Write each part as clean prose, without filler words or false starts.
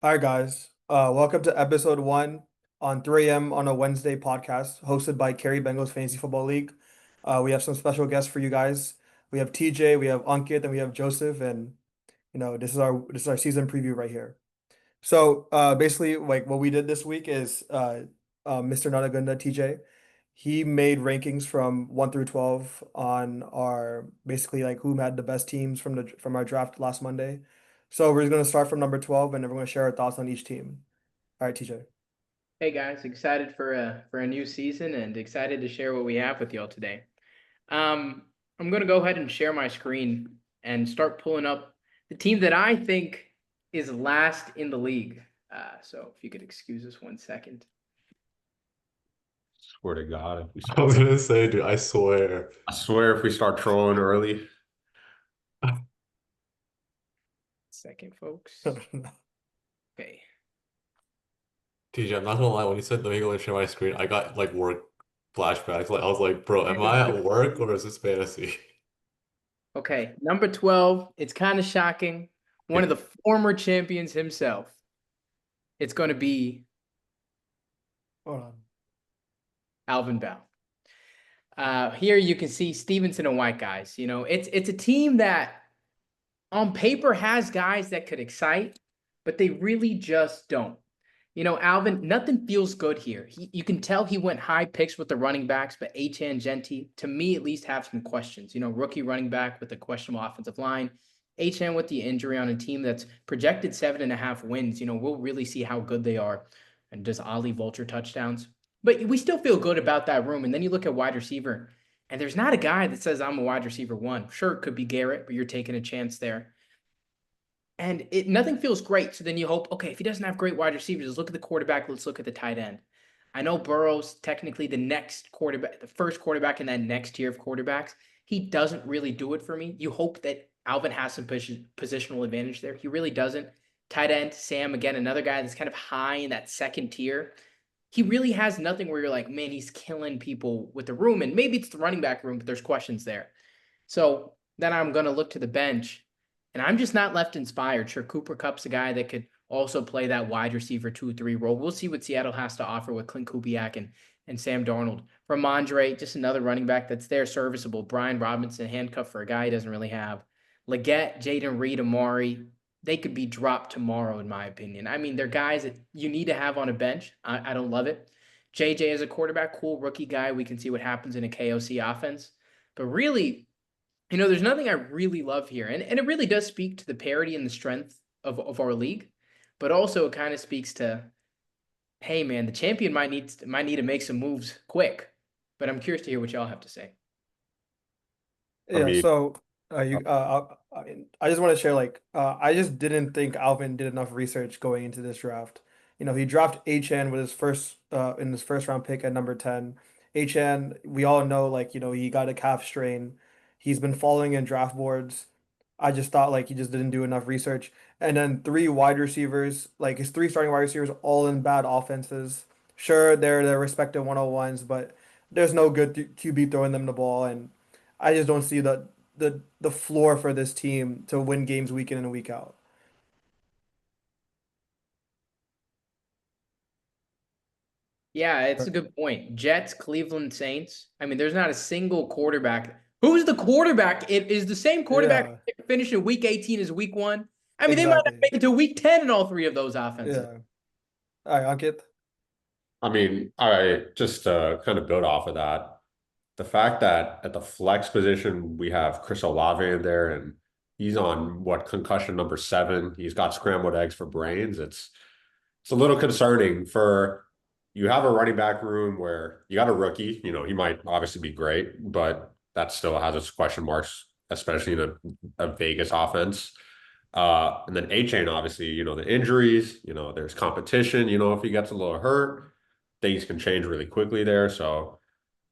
Hi guys. Welcome to episode one on 3 a.m. on a Wednesday podcast hosted by Kerry Bengals Fantasy Football League. We have some special guests for you guys. We have TJ, we have Ankit, and we have Joseph, and this is our season preview right here. So basically, like what we did this week is Mr. Natagunda TJ, he made rankings from 1 through 12 on our basically like who had the best teams from our draft last Monday. So we're going to start from number 12 and then we're going to share our thoughts on each team. All right, TJ. Hey guys, excited for a new season and excited to share what we have with y'all today. Um, I'm gonna go ahead and share my screen and start pulling up the team that I think is last in the league. So if you could excuse us 1 second. Swear to God, if we I was start, gonna say, dude, I swear. I swear if we start trolling early, Second, folks. Okay. TJ, I'm not gonna lie, when you said let me go and share my screen, I got like work flashbacks. Like I was like, bro, am I at work or is this fantasy? Okay, number 12. It's kind of shocking. One of the former champions himself. It's going to be Hold on. Alvin Bell. Here you can see Stevenson and White guys. You know, it's a team that on paper has guys that could excite, but they really just don't. You know, Alvin, nothing feels good here. You can tell he went high picks with the running backs, but Achane Genti, to me at least, have some questions. You know, rookie running back with a questionable offensive line. Achane with the injury on a team that's projected 7.5 wins. You know, we'll really see how good they are. And does Ali vulture touchdowns? But we still feel good about that room. And then you look at wide receiver, and there's not a guy that says I'm a wide receiver one. Sure, it could be Garrett, but you're taking a chance there. And nothing feels great. So then you hope, okay, if he doesn't have great wide receivers, let's look at the quarterback. Let's look at the tight end. I know Burrow's technically the next quarterback, the first quarterback in that next tier of quarterbacks. He doesn't really do it for me. You hope that Alvin has some positional advantage there. He really doesn't. Tight end, Sam, again, another guy that's kind of high in that second tier. He really has nothing where you're like, man, he's killing people with the room. And maybe it's the running back room, but there's questions there. So then I'm going to look to the bench, and I'm just not left inspired. Sure, Cooper Kupp's a guy that could also play that wide receiver 2-3 role. We'll see what Seattle has to offer with Clint Kubiak and Sam Darnold. Ramondre, just another running back that's there, serviceable. Brian Robinson, handcuffed for a guy he doesn't really have. Leggett, Jaden Reed, Amari, they could be dropped tomorrow, in my opinion. I mean, they're guys that you need to have on a bench. I don't love it. JJ as a quarterback, cool rookie guy. We can see what happens in a KOC offense. But really, you know, there's nothing I really love here. And it really does speak to the parity and the strength of our league. But also it kind of speaks to, hey man, the champion might need to make some moves quick. But I'm curious to hear what y'all have to say. I Yeah, mean, so I just want to share I just didn't think Alvin did enough research going into this draft. You know, he dropped HN with his first in his first round pick at number 10. HN, we all know he got a calf strain. He's been falling in draft boards. I just thought he just didn't do enough research. And then three wide receivers, like his three starting wide receivers, all in bad offenses. Sure, they're their respective 101s, but there's no good QB throwing them the ball, and I just don't see the floor for this team to win games week in and week out. Yeah, it's a good point. Jets, Cleveland Saints. I mean, there's not a single quarterback. Who's the quarterback? It is the same quarterback Yeah, finish in week 18 as week one. I mean, they might not exactly. make it to week 10 in all three of those offenses. Yeah. All right, Ankit. I just kind of build off of that. The fact that at the flex position we have Chris Olave in there, and he's on what concussion number 7. He's got scrambled eggs for brains. It's a little concerning for you have a running back room where you got a rookie. You know, he might obviously be great, but that still has its question marks, especially in a Vegas offense. And then A-Chain, obviously, you know, the injuries, you know, there's competition, you know, if he gets a little hurt, things can change really quickly there. So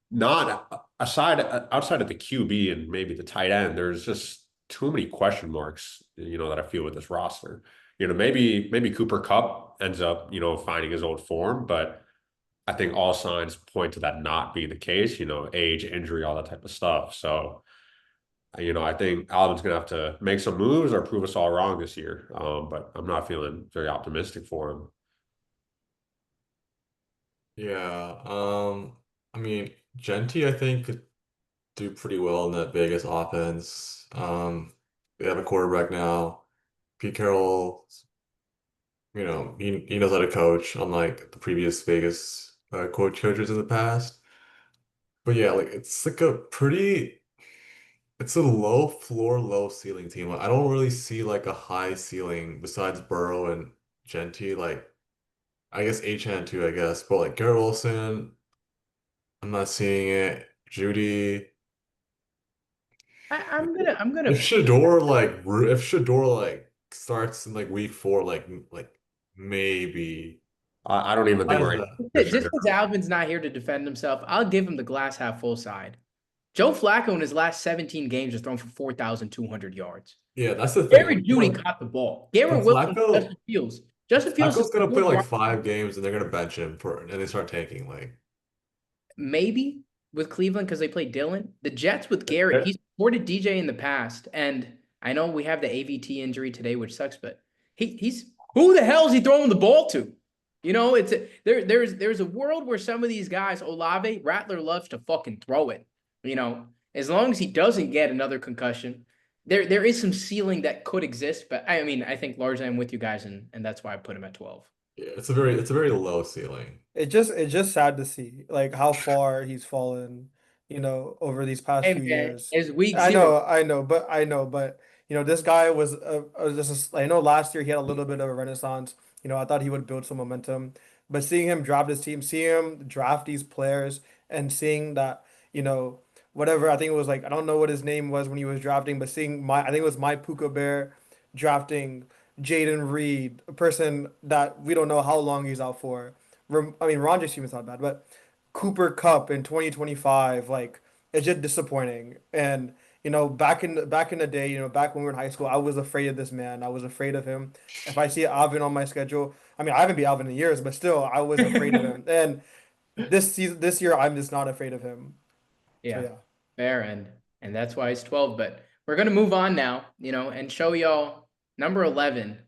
not outside of the QB and maybe the tight end, there's just too many question marks, you know, that I feel with this roster. You know, maybe Cooper Kupp ends up, you know, finding his old form, but I think all signs point to that not being the case, you know, age, injury, all that type of stuff. So You know, I think Alvin's gonna have to make some moves or prove us all wrong this year. But I'm not feeling very optimistic for him. Yeah. I mean, Genti, I think, could do pretty well in that Vegas offense. They have a quarterback now. Pete Carroll, he knows how to coach, unlike the previous Vegas coaches in the past. But yeah, like it's a low floor, low ceiling team. Like, I don't really see like a high ceiling besides Burrow and Genti. Like I guess Achan too, I guess. But like Garrett Wilson, I'm not seeing it. Judy. I'm If gonna Shador starts in like week 4, like maybe. I don't even think Besides we're that, for just sure. because Alvin's not here to defend himself, I'll give him the glass half full side. Joe Flacco in his last 17 games has thrown for 4,200 yards. yeah, that's the thing. Jerry Judy caught the ball. Garrett When Wilson, Flacco Justin Fields. Justin Fields is Flacco's gonna play still like wide 5 games and they're gonna bench him and they start tanking. Like, maybe with Cleveland because they play Dylan. The Jets with Garrett, he's supported DJ in the past, and I know we have the AVT injury today, which sucks, but he's who the hell is he throwing the ball to? You know, there's a world where some of these guys, Olave, Rattler loves to fucking throw it. You know, as long as he doesn't get another concussion, there is some ceiling that could exist. But I mean, I think largely I'm with you guys, and that's why I put him at 12. yeah, it's a very low ceiling. It's just sad to see like how far he's fallen, over these past Hey few man, years. it's week 0. I know, but this guy was I know last year he had a little bit of a renaissance. I thought he would build some momentum, but seeing him draft his team, seeing him draft these players, and seeing that, whatever I think it was like I don't know what his name was when he was drafting, but seeing I think it was my Puka Bear drafting Jaden Reed, a person that we don't know how long he's out for. I mean, Ron James is not bad, but Cooper Cup in 2025, like it's just disappointing. And back in the day, back when we were in high school, I was afraid of this man. I was afraid of him. If I see Alvin on my schedule, I mean, I haven't been Alvin in years, but still, I was afraid of him. And this year, I'm just not afraid of him. So Yeah, yeah. fair, and that's why it's 12. But we're gonna move on now, and show y'all number 11.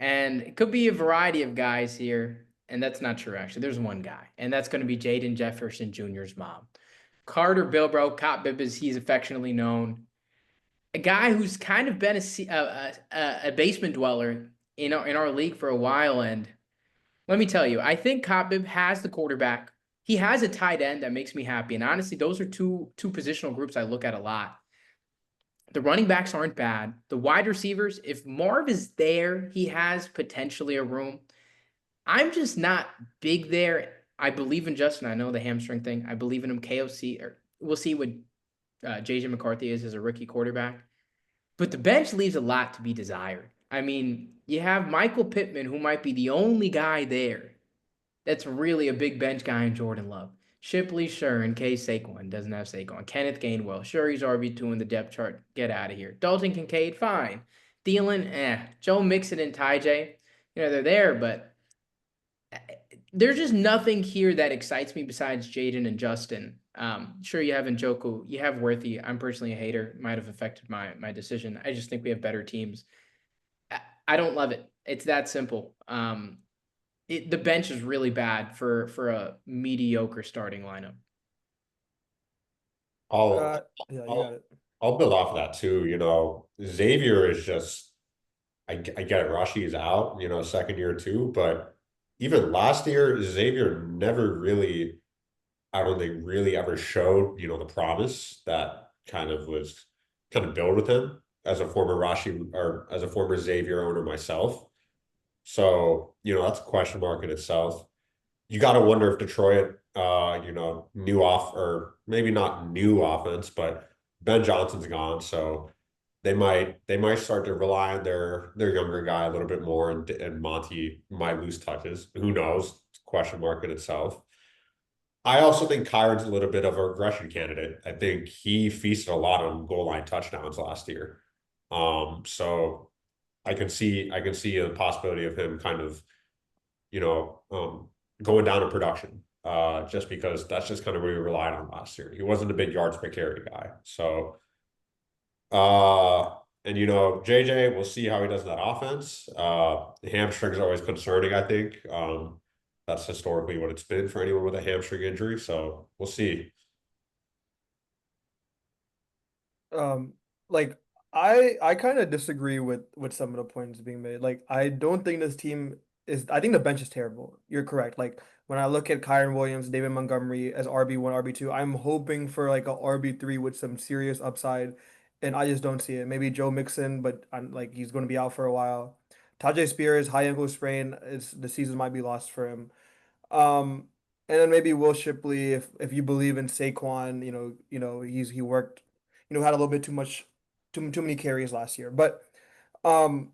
And it could be a variety of guys here, and that's not true actually. There's one guy, and that's gonna be Jaden Jefferson Jr.'s mom. Carter Bilbro, Cop Bib as he's affectionately known. A guy who's kind of been a basement dweller in our league for a while, and let me tell you, I think Kotbib has the quarterback. He has a tight end that makes me happy. And honestly, those are two positional groups I look at a lot. The running backs aren't bad. The wide receivers, if Marv is there, he has potentially a room. I'm just not big there. I believe in Justin. I know the hamstring thing. I believe in him. KOC, or we'll see what JJ McCarthy is as a rookie quarterback. But the bench leaves a lot to be desired. I mean, you have Michael Pittman, who might be the only guy there that's really a big bench guy in Jordan Love. Shipley, sure, in case Saquon doesn't have Saquon. Kenneth Gainwell, sure, he's RB2 in the depth chart. Get out of here. Dalton Kincaid, fine. Thielen, Joe Mixon and Ty J, they're there, but there's just nothing here that excites me besides Jaden and Justin. Sure, you have Njoku, you have Worthy. I'm personally a hater. Might have affected my decision. I just think we have better teams. I don't love it. It's that simple. The bench is really bad for a mediocre starting lineup. I'll Yeah, you got I'll it. I'll build off of that too. Xavier is just I get it. Rashi is out, second year too, but even last year, Xavier never really, I don't think, really ever showed, the promise that was kind of built with him as a former Rashi or as a former Xavier owner myself. So, that's a question mark in itself. You got to wonder if Detroit, new off or maybe not new offense, but Ben Johnson's gone, so they might start to rely on their younger guy a little bit more, and Monty might lose touches. Who knows? Question mark in itself. I also think Kyron's a little bit of a regression candidate. I think he feasted a lot on goal line touchdowns last year. So I can see a possibility of him kind of, you know, um, going down in production. Just because that's just kind of what we relied on last year. He wasn't a big yards per carry guy. So And JJ, we'll see how he does in that offense. The hamstring is always concerning, I think. That's historically what it's been for anyone with a hamstring injury. So we'll see. Um, like I kind of disagree with some of the points being made. Like I don't think this team is. I think the bench is terrible. You're correct. Like when I look at Kyron Williams, David Montgomery as RB1, RB2, I'm hoping for like a RB3 with some serious upside, and I just don't see it. Maybe Joe Mixon, but I'm like he's going to be out for a while. Tajay Spears, high ankle sprain, is the season might be lost for him. Um, and then maybe Will Shipley, if you believe in Saquon, he worked, had a little bit too many carries last year. But um,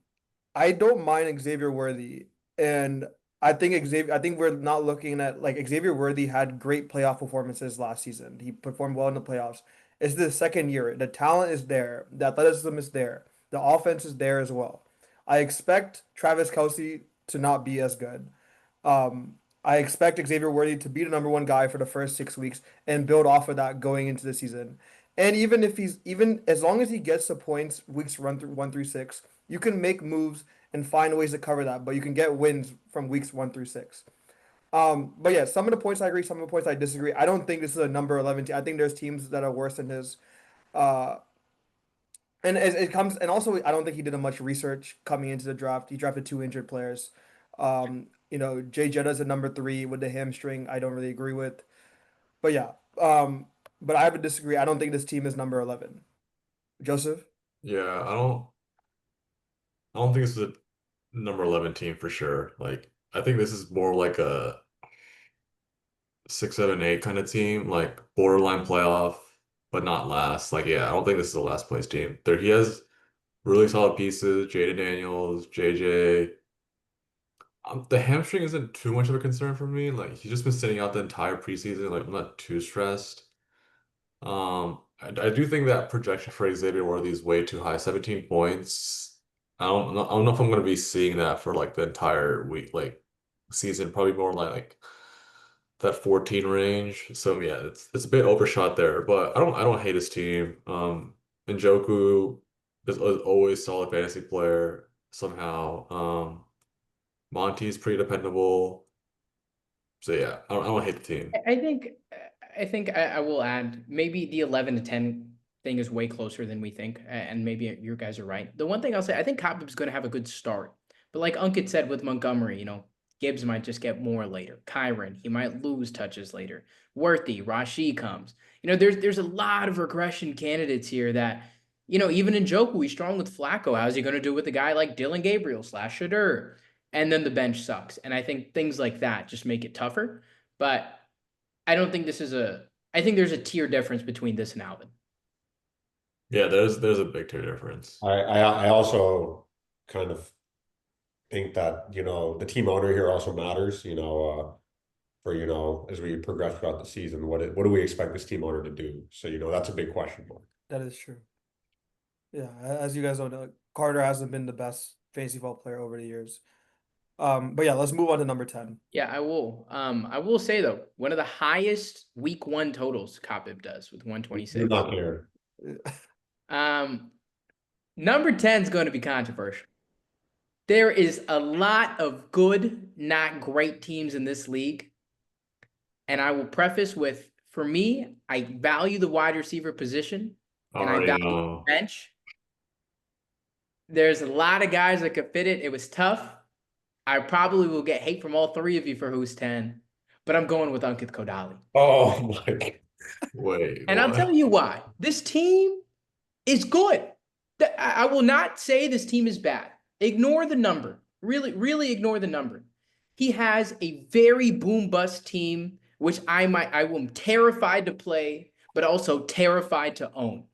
I don't mind Xavier Worthy, and I think we're not looking at like Xavier Worthy had great playoff performances last season. He performed well in the playoffs. It's the second year. The talent is there. The athleticism is there. The offense is there as well. I expect Travis Kelce to not be as good. Um, I expect Xavier Worthy to be the number one guy for the first 6 weeks and build off of that going into the season. And even as long as he gets the points weeks run through 1 through 6, you can make moves and find ways to cover that, but you can get wins from weeks 1 through 6. But yeah, some of the points I agree, some of the points I disagree. I don't think this is a number 11 team. I think there's teams that are worse than his. Uh, and it comes, and also I don't think he did a much research coming into the draft. He drafted two injured players. Jay Jetta's a number 3 with the hamstring. I don't really agree with, but yeah. But I would disagree. I don't think this team is number 11. Joseph? Yeah, I don't think this is a number 11 team for sure. Like I think this is more like a 6, 7, 8 kind of team, like borderline playoff, but not last. Like, yeah, I don't think this is a last place team. There he has really solid pieces, Jaden Daniels, JJ. The hamstring isn't too much of a concern for me. Like he's just been sitting out the entire preseason. Like I'm not too stressed. I do think that projection for Xavier Worthy is way too high. 17 points. I don't know if I'm gonna be seeing that for like the entire week, like season. Probably more like that 14 range. So yeah, it's a bit overshot there, but I don't hate his team. Njoku is always solid fantasy player somehow. Monty's pretty dependable. So yeah, I don't hate the team. I think I will add maybe the 11 to 10 thing is way closer than we think, and maybe you guys are right. The one thing I'll say, I think Kopip's going to have a good start, but like Unkit said with Montgomery, Gibbs might just get more later. Kyron, he might lose touches later. Worthy, Rashi comes. There's a lot of regression candidates here that, even in Njoku, he's strong with Flacco. How's he going to do with a guy like Dylan Gabriel / Shadur? And then the bench sucks. And I think things like that just make it tougher. But I don't think I think there's a tier difference between this and Alvin. Yeah, there's a big tier difference. I also kind of think that, the team owner here also matters, for, as we progress throughout the season, what do we expect this team owner to do? So, that's a big question mark. That is true. Yeah, as you guys know, Carter hasn't been the best fantasy football player over the years. But yeah, let's move on to number 10. Yeah, I will. I will say though, one of the highest week 1 totals Kopip does with 126. You're not here. Number 10 is going to be controversial. There is a lot of good, not great teams in this league. And I will preface with, for me, I value the wide receiver position and I value the bench. There's a lot of guys that could fit it. It was tough. I probably will get hate from all 3 of you for who's 10, but I'm going with Ankit Kodali. Oh my God. Wait, and I'll tell you why. This team is good. I will not say this team is bad. Ignore the number. Really, really ignore the number. He has a very boom bust team, which I am terrified to play, but also terrified to own.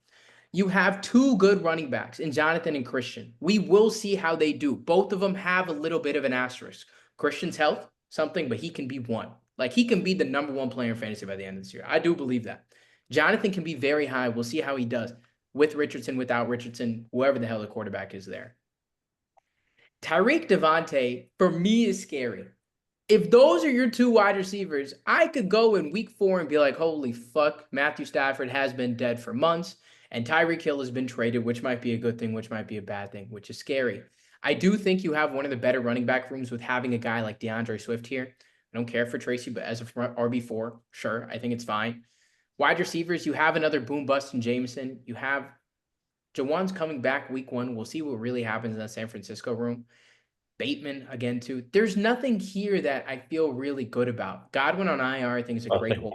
You have 2 good running backs in Jonathan and Christian. We will see how they do. Both of them have a little bit of an asterisk. Christian's health, something, but he can be one. Like he can be the number 1 player in fantasy by the end of this year. I do believe that. Jonathan can be very high. We'll see how he does with Richardson, without Richardson, whoever the hell the quarterback is there. Tyreek Devontae, for me, is scary. If those are your 2 wide receivers, I could go in week 4 and be like, holy fuck, Matthew Stafford has been dead for months. And Tyreek Hill has been traded, which might be a good thing, which might be a bad thing, which is scary. I do think you have one of the better running back rooms with having a guy like DeAndre Swift here. I don't care for Tracy, but as a RB4, sure, I think it's fine. Wide receivers, you have another boom bust in Jameson. You have Jawan's coming back week 1. We'll see what really happens in that San Francisco room. Bateman again too. There's nothing here that I feel really good about. Godwin on IR, I think is a great hold.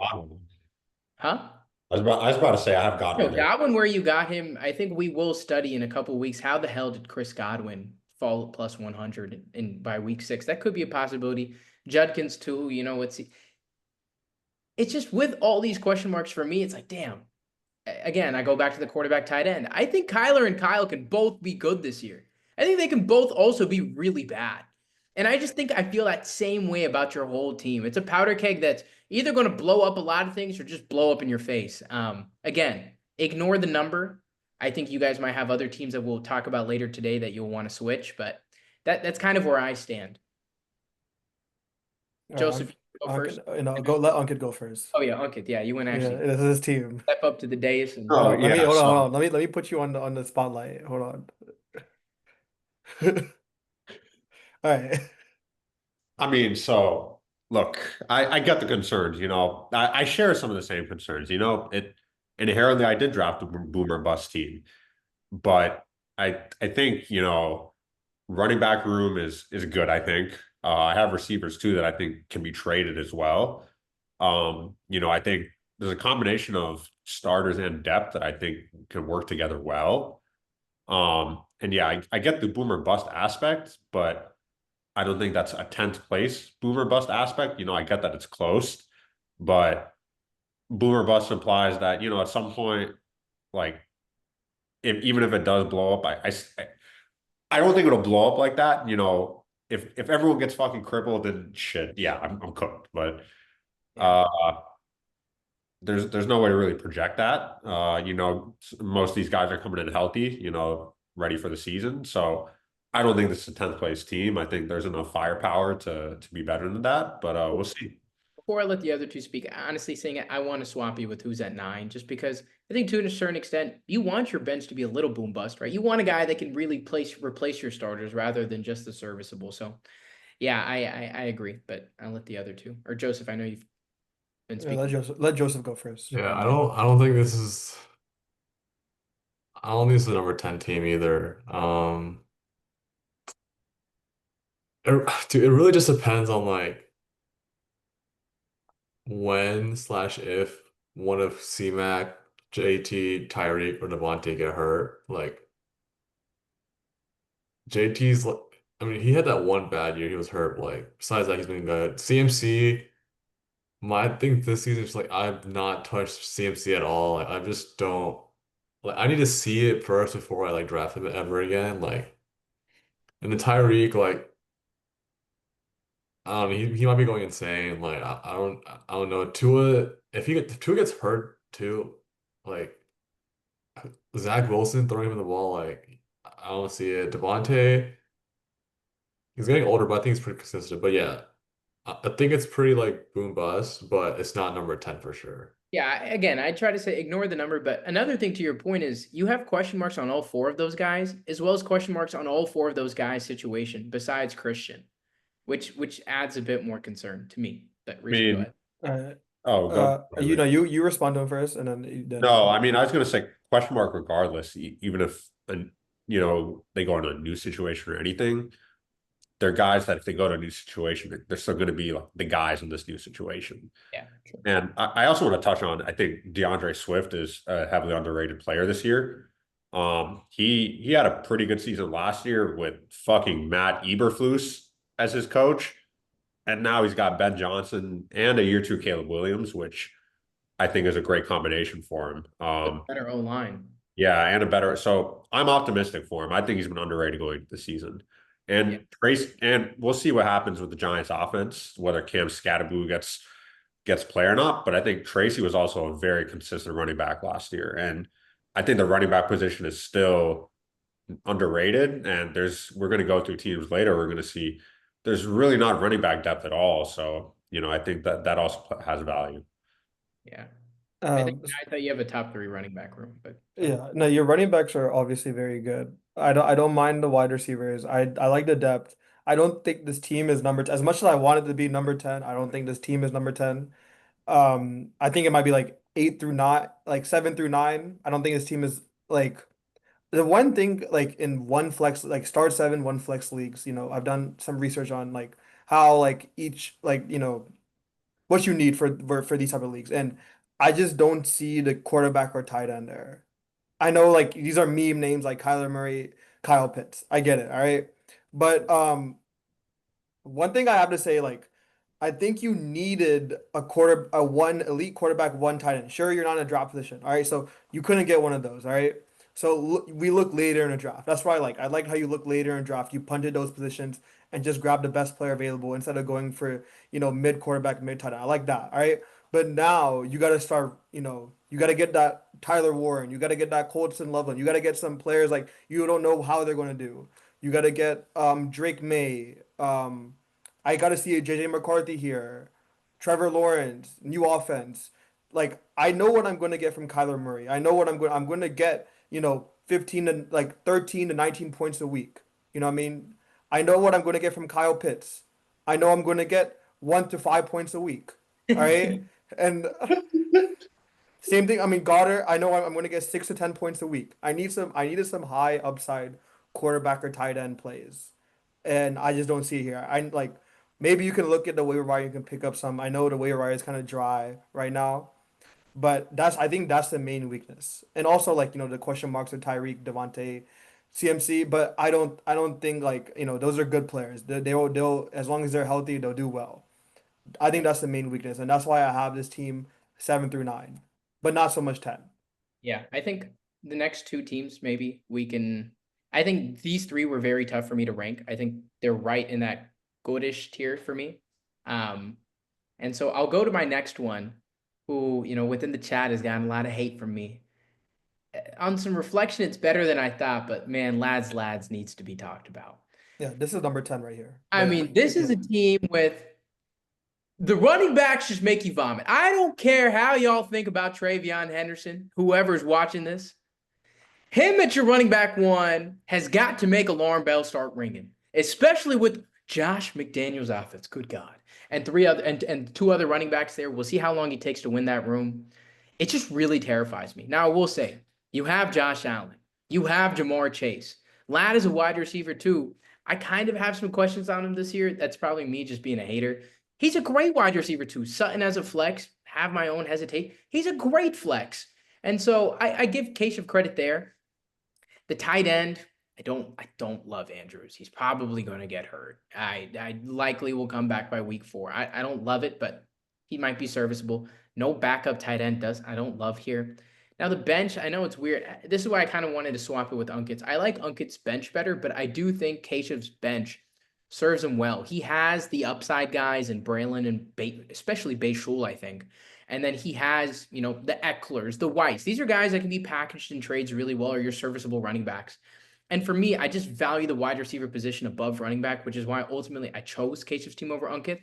Huh? I was about to say I have Godwin No, there. Godwin, where you got him, I think we will study in a couple of weeks. How the hell did Chris Godwin fall plus 100 in by week 6? That could be a possibility. Judkins too, it's just with all these question marks for me, it's like, damn. Again, I go back to the quarterback tight end. I think Kyler and Kyle can both be good this year. I think they can both also be really bad. And I just think I feel that same way about your whole team. It's a powder keg that's either going to blow up a lot of things or just blow up in your face. Again, ignore the number. I think you guys might have other teams that we'll talk about later today that you'll want to switch, but that's kind of where I stand. Joseph, you go first. Let Ankit go first. Oh yeah, Ankit. Yeah, you went actually This is his team. step up to the dais and Oh, Let me yeah, hold on, so- hold on. Let me put you on the spotlight. Hold on. All right. I mean, so look, I get the concerns, I share some of the same concerns, inherently I did draft a boomer bust team, but I think, running back room is good, I think. I have receivers too that I think can be traded as well. I think there's a combination of starters and depth that I think can work together well. And yeah, I get the boomer bust aspect, but I don't think that's a 10th place boomer bust aspect. I get that it's close, but boomer bust implies that, at some point, like, even if it does blow up, I don't think it'll blow up like that. If everyone gets fucking crippled, then shit, yeah, I'm cooked. But there's no way to really project that. Most of these guys are coming in healthy, ready for the season. So I don't think this is a 10th place team. I think there's enough firepower to be better than that, but we'll see. Before I let the other two speak, honestly saying it, I want to swap you with who's at 9, just because I think to a certain extent, you want your bench to be a little boom bust, right? You want a guy that can really replace your starters rather than just the serviceable. So yeah, I agree, but I'll let the other two. Or Joseph, I know you've been Yeah, speaking. let Joseph go first. Yeah, I don't think this is. I don't think this is a number 10 team either. Dude, it really just depends on like when/if one of C-Mac, JT, Tyreek, or Devontae get hurt. Like JT's like, I mean, he had that one bad year. He was hurt. Like besides that, he's been good. CMC, my thing this season is like I've not touched CMC at all. Like I just don't. Like I need to see it first before I like draft him ever again. Like and the Tyreek, like. He might be going insane. Like I don't know. Tua, if Tua gets hurt too, like Zach Wilson throwing him the ball, like I don't see it. Devontae, he's getting older, but I think he's pretty consistent. But yeah, I think it's pretty like boom bust, but it's not number 10 for sure. Yeah, again, I try to say ignore the number, but another thing to your point is you have question marks on all 4 of those guys, as well as question marks on all 4 of those guys' situation, besides Christian, which adds a bit more concern to me. But Rishi, go mean, ahead. All right. go. You respond to him first, and then No, I mean, I was going to say question mark regardless, even if, they go into a new situation or anything, they're guys that if they go to a new situation, they're still going to be like the guys in this new situation. Yeah, true. And I also want to touch on, I think DeAndre Swift is a heavily underrated player this year. He had a pretty good season last year with fucking Matt Eberflus as his coach. And now he's got Ben Johnson and a year 2 Caleb Williams, which I think is a great combination for him. Better O-line. Yeah, and a better. So I'm optimistic for him. I think he's been underrated going into the season. And Yeah. Trace, and we'll see what happens with the Giants offense, whether Cam Scatterboo gets play or not. But I think Tracy was also a very consistent running back last year. And I think the running back position is still underrated. And we're going to go through teams later. We're going to see there's really not running back depth at all. So, I think that also has value. Yeah. Um, I thought you have a top three running back room, but yeah, no, your running backs are obviously very good. I don't mind the wide receivers. I like the depth. I don't think this team is number as much as I want it to be number 10. I don't think this team is number 10. I think it might be like 8 through 9, like 7 through 9. I don't think this team is like the one thing like in one flex like start seven, one flex leagues, I've done some research on like how like each like what you need for these type of leagues. And I just don't see the quarterback or tight end there. I know like these are meme names like Kyler Murray, Kyle Pitts. I get it, all right. But one thing I have to say, like, I think you needed a one elite quarterback, one tight end. Sure, you're not in a draft position, all right. So you couldn't get one of those, all right. So we look later in a draft. That's why I like how you look later in draft. You punted those positions and just grab the best player available instead of going for mid quarterback, mid tight end. I like that, all right. But now you got to start. You got to get that Tyler Warren. You got to get that Colston Loveland. You got to get some players like you don't know how they're going to do. You got to get Drake May. I got to see a JJ McCarthy here, Trevor Lawrence, new offense. Like I know what I'm going to get from Kyler Murray. I know what I'm going to get, 15 to like 13 to 19 points a week. You know what I mean? I know what I'm going to get from Kyle Pitts. I know I'm going to get 1 to 5 points a week. All right? And same thing. I mean, Goddard, I know I'm going to get 6 to 10 points a week. I needed some high upside quarterback or tight end plays, and I just don't see it here. I like maybe you can look at the waiver wire. You can pick up some. I know the waiver wire is kind of dry right now, but I think that's the main weakness. And also like the question marks with Tyreek, Devontae, CMC. But I don't think like those are good players. They'll as long as they're healthy, they'll do well. I think that's the main weakness, and that's why I have this team 7 through 9, but not so much 10. yeah, I think the next two teams maybe we can. I think these three were very tough for me to rank. I think they're right in that goodish tier for me. Um, and so I'll go to my next one, who within the chat has gotten a lot of hate from me. On some reflection, it's better than I thought, but man, lads needs to be talked about. Yeah, this is number 10 right here. I mean, this is a team with the running backs just make you vomit. I don't care how y'all think about TreVeyon Henderson, whoever's watching this. Him at your running back one has got to make alarm bells start ringing, especially with Josh McDaniels' offense. Good God. And two other running backs there. We'll see how long it takes to win that room. It just really terrifies me. Now, I will say, you have Josh Allen. You have Jamar Chase. Ladd is a wide receiver, too. I kind of have some questions on him this year. That's probably me just being a hater. He's a great wide receiver, too. Sutton as a flex. Have my own hesitate. He's a great flex. And so I give Keshav credit there. The tight end, I don't love Andrews. He's probably going to get hurt. I likely will come back by week 4. I don't love it, but he might be serviceable. No backup tight end I don't love here. Now the bench, I know it's weird. This is why I kind of wanted to swap it with Unkit's. I like Unkit's bench better, but I do think Keshav's bench serves him well. He has the upside guys in Braylon and especially Bayshul, I think. And then he has, the Ecklers, the Whites. These are guys that can be packaged in trades really well, or your serviceable running backs. And for me, I just value the wide receiver position above running back, which is why ultimately I chose Keshav's team over Unkit.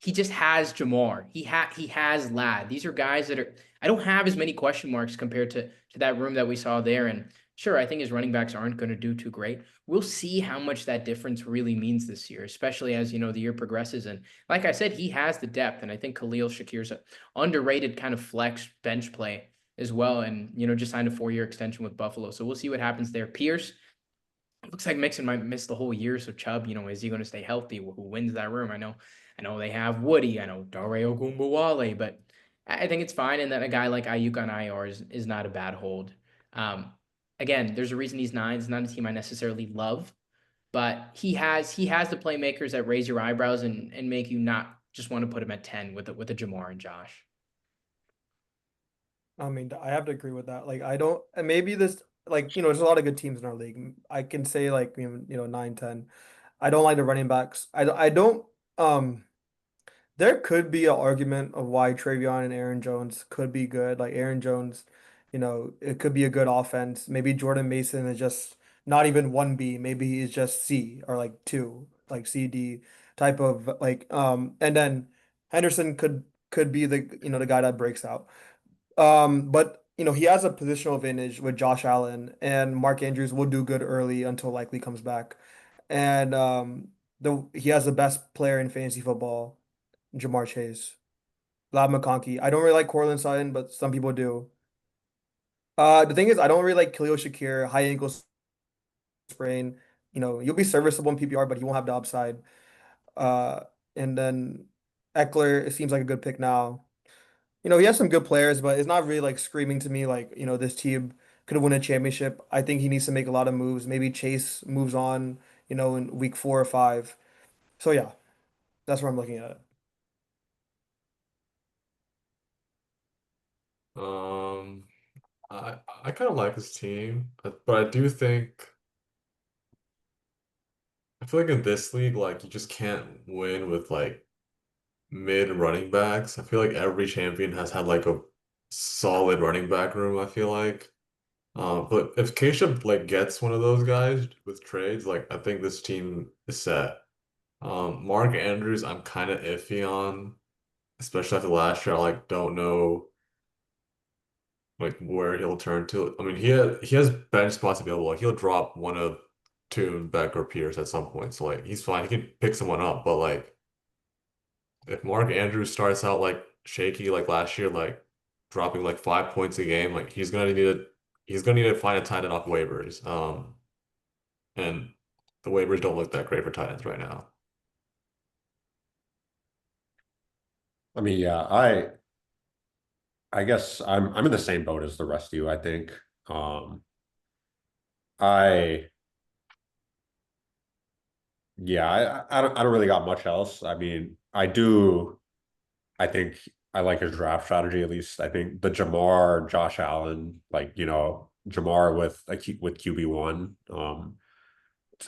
He just has Jamar. He has Ladd. These are guys that I don't have as many question marks compared to that room that we saw there. And sure, I think his running backs aren't going to do too great. We'll see how much that difference really means this year, especially as, the year progresses. And like I said, he has the depth. And I think Khalil Shakir's an underrated kind of flex bench play as well. And, just signed a 4-year extension with Buffalo. So we'll see what happens there. Pierce, it looks like Mixon might miss the whole year. So Chubb, is he going to stay healthy? Who wins that room? I know they have Woody. I know Dare Ogunbowale, but I think it's fine. And then a guy like Ayuk on IR is not a bad hold. Again, there's a reason he's 9. It's not a team I necessarily love, but he has the playmakers that raise your eyebrows and make you not just want to put him at 10 with a Jamar and Josh. I mean, I have to agree with that. Like, I don't, and maybe this, like, there's a lot of good teams in our league. I can say like, 9, 10. I don't like the running backs. I don't, there could be an argument of why TreVeyon and Aaron Jones could be good. Like Aaron Jones, it could be a good offense. Maybe Jordan Mason is just not even 1B. Maybe he's just C or like 2, like CD type of like and then Henderson could be the the guy that breaks out. But he has a positional advantage with Josh Allen, and Mark Andrews will do good early until likely comes back. And the he has the best player in fantasy football, Jamar Chase. Lab McConkey. I don't really like Cortland Sutton, but some people do. The thing is, I don't really like Khalil Shakir, high ankle sprain. You'll be serviceable in PPR, but he won't have the upside. Uh, and then Eckler, it seems like a good pick now. He has some good players, but it's not really like screaming to me like, this team could win a championship. I think he needs to make a lot of moves. Maybe Chase moves on, in week 4 or 5. So yeah, that's where I'm looking at it. Um, I kind of like his team, but I do think I feel like in this league, like you just can't win with like mid running backs. I feel like every champion has had like a solid running back room, I feel like. But if Kesha like gets one of those guys with trades, like I think this team is set. Mark Andrews, I'm kind of iffy on, especially after last year. I like don't know like where he'll turn to. I mean, he has bench spots available. Like he'll drop one of Toon, Beck, or Pierce at some point. So like he's fine. He can pick someone up. But like if Mark Andrews starts out like shaky like last year, like dropping like 5 points a game, like he's gonna need to find a tight end off waivers. And the waivers don't look that great for tight ends right now. I mean, yeah, I guess I'm in the same boat as the rest of you, I think. Um, I yeah, I don't really got much else. I mean, I think I like his draft strategy at least. I think the Jamar, Josh Allen, like, Jamar with QB1,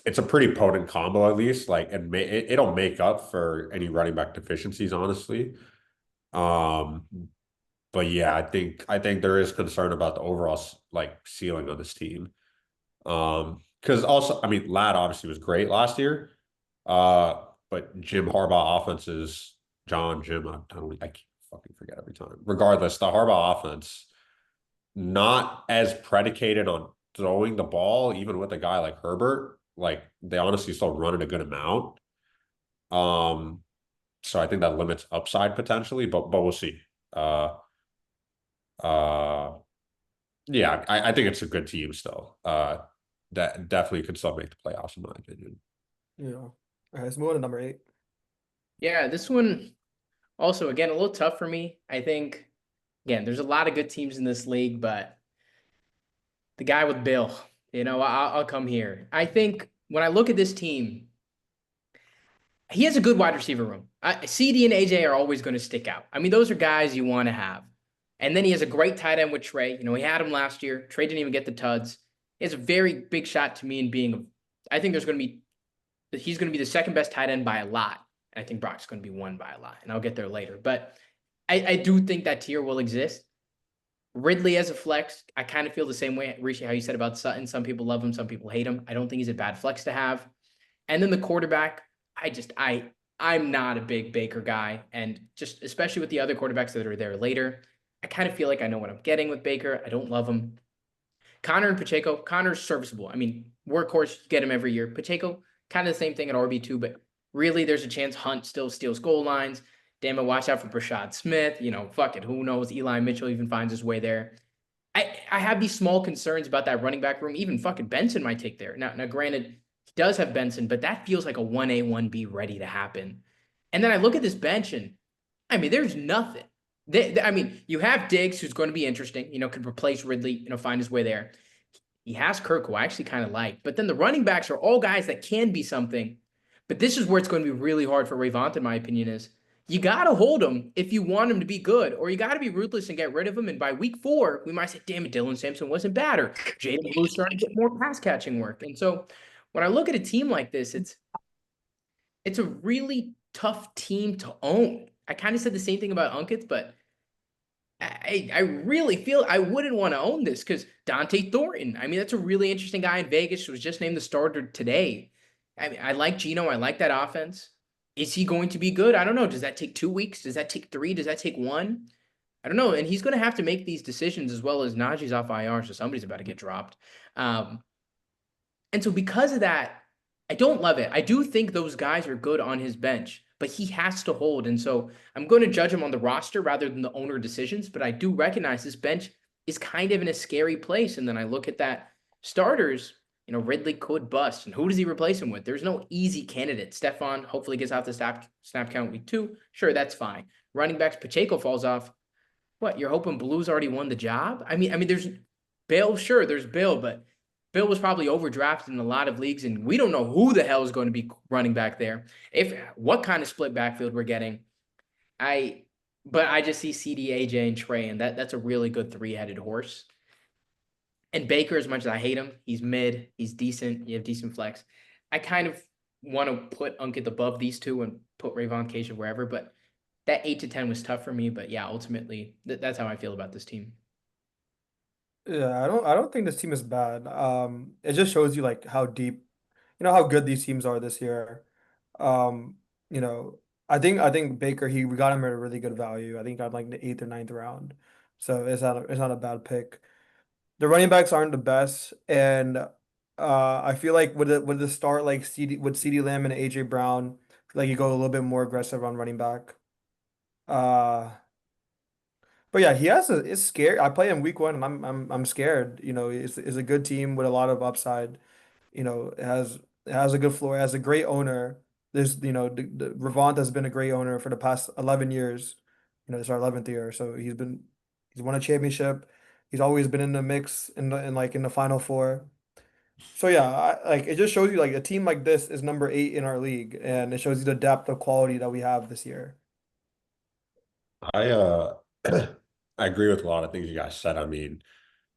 it's a pretty potent combo at least. Like, it'll make up for any running back deficiencies, honestly. Um, but yeah, I think there is concern about the overall like ceiling of this team. Because also, I mean, Ladd obviously was great last year. Uh, but Jim Harbaugh offenses, Jim, I keep fucking forget every time. Regardless, the Harbaugh offense not as predicated on throwing the ball, even with a guy like Herbert. Like they honestly still run it a good amount. Um, so I think that limits upside potentially, but we'll see. Uh, uh, yeah, I think it's a good team still. That definitely could still make the playoffs in my opinion. Yeah. All right, let's move on to number 8. Yeah, this one also, again, a little tough for me. I think, again, there's a lot of good teams in this league, but the guy with Bill, I'll come here. I think when I look at this team, he has a good wide receiver room. CD and AJ are always going to stick out. I mean, those are guys you want to have. And then he has a great tight end with Trey. He had him last year. Trey didn't even get the tuds. He has a very big shot to me in being, I think he's going to be the second best tight end by a lot. And I think Brock's going to be one by a lot. And I'll get there later. But I do think that tier will exist. Ridley as a flex, I kind of feel the same way, Rishi, how you said about Sutton. Some people love him, some people hate him. I don't think he's a bad flex to have. And then the quarterback, I'm not a big Baker guy. And just especially with the other quarterbacks that are there later, I kind of feel like I know what I'm getting with Baker. I don't love him. Connor and Pacheco, Connor's serviceable. I mean, workhorse, get him every year. Pacheco, kind of the same thing at RB2, but really there's a chance Hunt still steals goal lines. Damn it, watch out for Brashad Smith. Fuck it. Who knows? Eli Mitchell even finds his way there. I have these small concerns about that running back room. Even fucking Benson might take there. Now, granted, he does have Benson, but that feels like a 1A, 1B ready to happen. And then I look at this bench and, I mean, there's nothing. I mean, you have Diggs, who's going to be interesting, could replace Ridley, find his way there. He has Kirk, who I actually kind of like. But then the running backs are all guys that can be something. But this is where it's going to be really hard for Ravont, in my opinion, is you got to hold him if you want him to be good, or you got to be ruthless and get rid of him. And by week 4, we might say, damn it, Dylan Sampson wasn't bad, or Jaden Blue's starting to get more pass catching work. And so when I look at a team like this, it's a really tough team to own. I kind of said the same thing about Unkith, but I really feel I wouldn't want to own this because Dante Thornton, I mean, that's a really interesting guy in Vegas who was just named the starter today. I mean, I like Geno. I like that offense. Is he going to be good? I don't know. Does that take 2 weeks? Does that take 3? Does that take 1? I don't know. And he's going to have to make these decisions as well as Najee's off IR, so somebody's about to get dropped. And so because of that, I don't love it. I do think those guys are good on his bench, but he has to hold. And so I'm going to judge him on the roster rather than the owner decisions. But I do recognize this bench is kind of in a scary place. And then I look at that starters, Ridley could bust. And who does he replace him with? There's no easy candidate. Stephon hopefully gets out the snap count week 2. Sure, that's fine. Running backs, Pacheco falls off. What, you're hoping Blue's already won the job? I mean, there's Bill, sure, there's Bill, but Bill was probably overdrafted in a lot of leagues, and we don't know who the hell is going to be running back there. What kind of split backfield we're getting. But I just see CD, AJ, and Trey, and that's a really good 3-headed horse. And Baker, as much as I hate him, he's mid, he's decent, you have decent flex. I kind of want to put Unkit above these two and put Ravon Cage wherever, but that 8 to 10 was tough for me. But yeah, ultimately, that's how I feel about this team. Yeah, I don't think this team is bad. It just shows you like how deep, how good these teams are this year. Um, you know, I think Baker, we got him at a really good value. I think got like the 8th or 9th round. So it's not a bad pick. The running backs aren't the best, and I feel like with the start like CD Lamb and AJ Brown, like you go a little bit more aggressive on running back. Uh but yeah, it's scary. I play him week 1 and I'm scared. It's a good team with a lot of upside. It has a good floor, it has a great owner. The Ravant has been a great owner for the past 11 years. It's our 11th year, so he's won a championship. He's always been in the mix in the final four. So yeah, it just shows you like a team like this is number 8 in our league, and it shows you the depth of quality that we have this year. I I agree with a lot of things you guys said. I mean,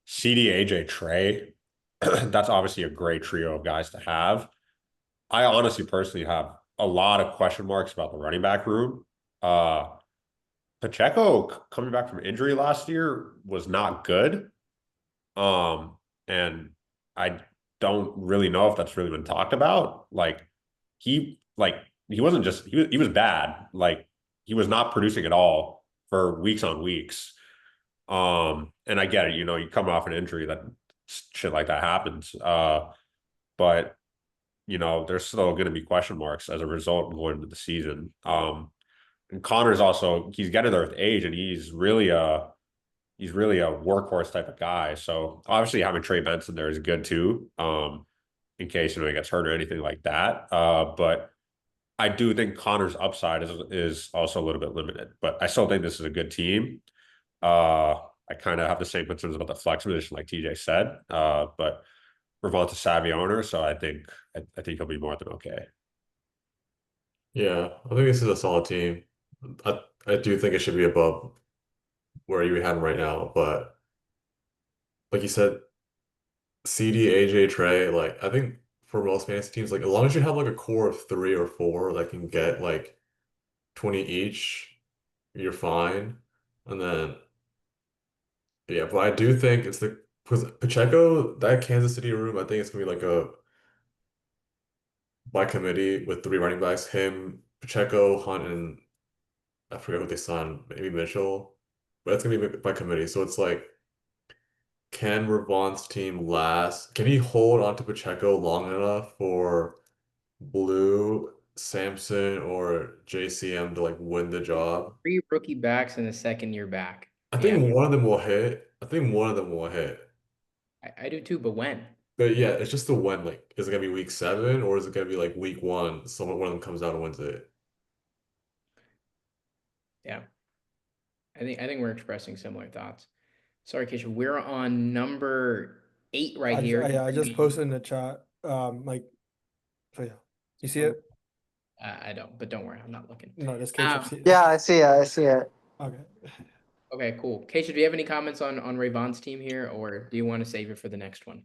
CD, AJ, Trey, that's obviously a great trio of guys to have. I honestly personally have a lot of question marks about the running back room. Uh Pacheco coming back from injury last year was not good. And I don't really know if that's really been talked about. He wasn't just he was bad. Like he was not producing at all for weeks on weeks. And I get it, you come off an injury, that shit like that happens. But there's still going to be question marks as a result going into the season. And Connor's also, he's getting there with age, and he's really a workhorse type of guy. So obviously having Trey Benson there is good too, in case he gets hurt or anything like that. But I do think Connor's upside is also a little bit limited. But I still think this is a good team. I kind of have the same concerns about the flex position, like TJ said. But Ravon's a savvy owner, so I think he'll be more than okay. Yeah, I think this is a solid team. I do think it should be above where you have him right now, but like you said, CD, AJ, Trey, like I think for most fantasy teams, like as long as you have like a core of 3 or 4 that can get like 20 each, you're fine. And then yeah, but I do think it's because Pacheco, that Kansas City room, I think it's gonna be like a by committee with 3 running backs, him, Pacheco, Hunt, and I forget what they signed, maybe Mitchell. But it's gonna be by committee. So it's like, can Ravon's team last? Can he hold on to Pacheco long enough for Blue, Samson, or JCM to like win the job? 3 rookie backs and a second-year back. I Yeah, think one of them will hit. I think one of them will hit. I do too, but when? But yeah, it's just the when. Like, is it gonna be week 7 or is it gonna be like week 1? Someone one of them comes out and wins it. Yeah. I think we're expressing similar thoughts. Sorry, Keisha, we're on number 8 right here. Yeah, I just posted in the chat. So yeah, you see it? I don't, but don't worry, I'm not looking. No, this Ketchup see it. Yeah, I see it. I see it. Okay. Okay, cool. Keisha, do you have any comments on Ravon's team here, or do you want to save it for the next one?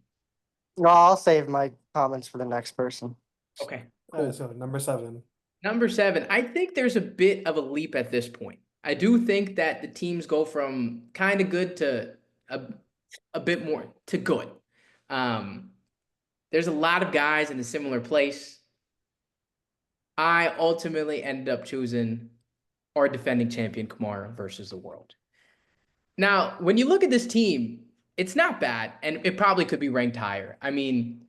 No, I'll save my comments for the next person. Okay, Cool. cool. So number 7. Number 7, I think there's a bit of a leap at this point. I do think that the teams go from kind of good to a bit more to good. There's a lot of guys in a similar place. I ultimately ended up choosing our defending champion Kamara versus the world. Now, when you look at this team, it's not bad, and it probably could be ranked higher. I mean,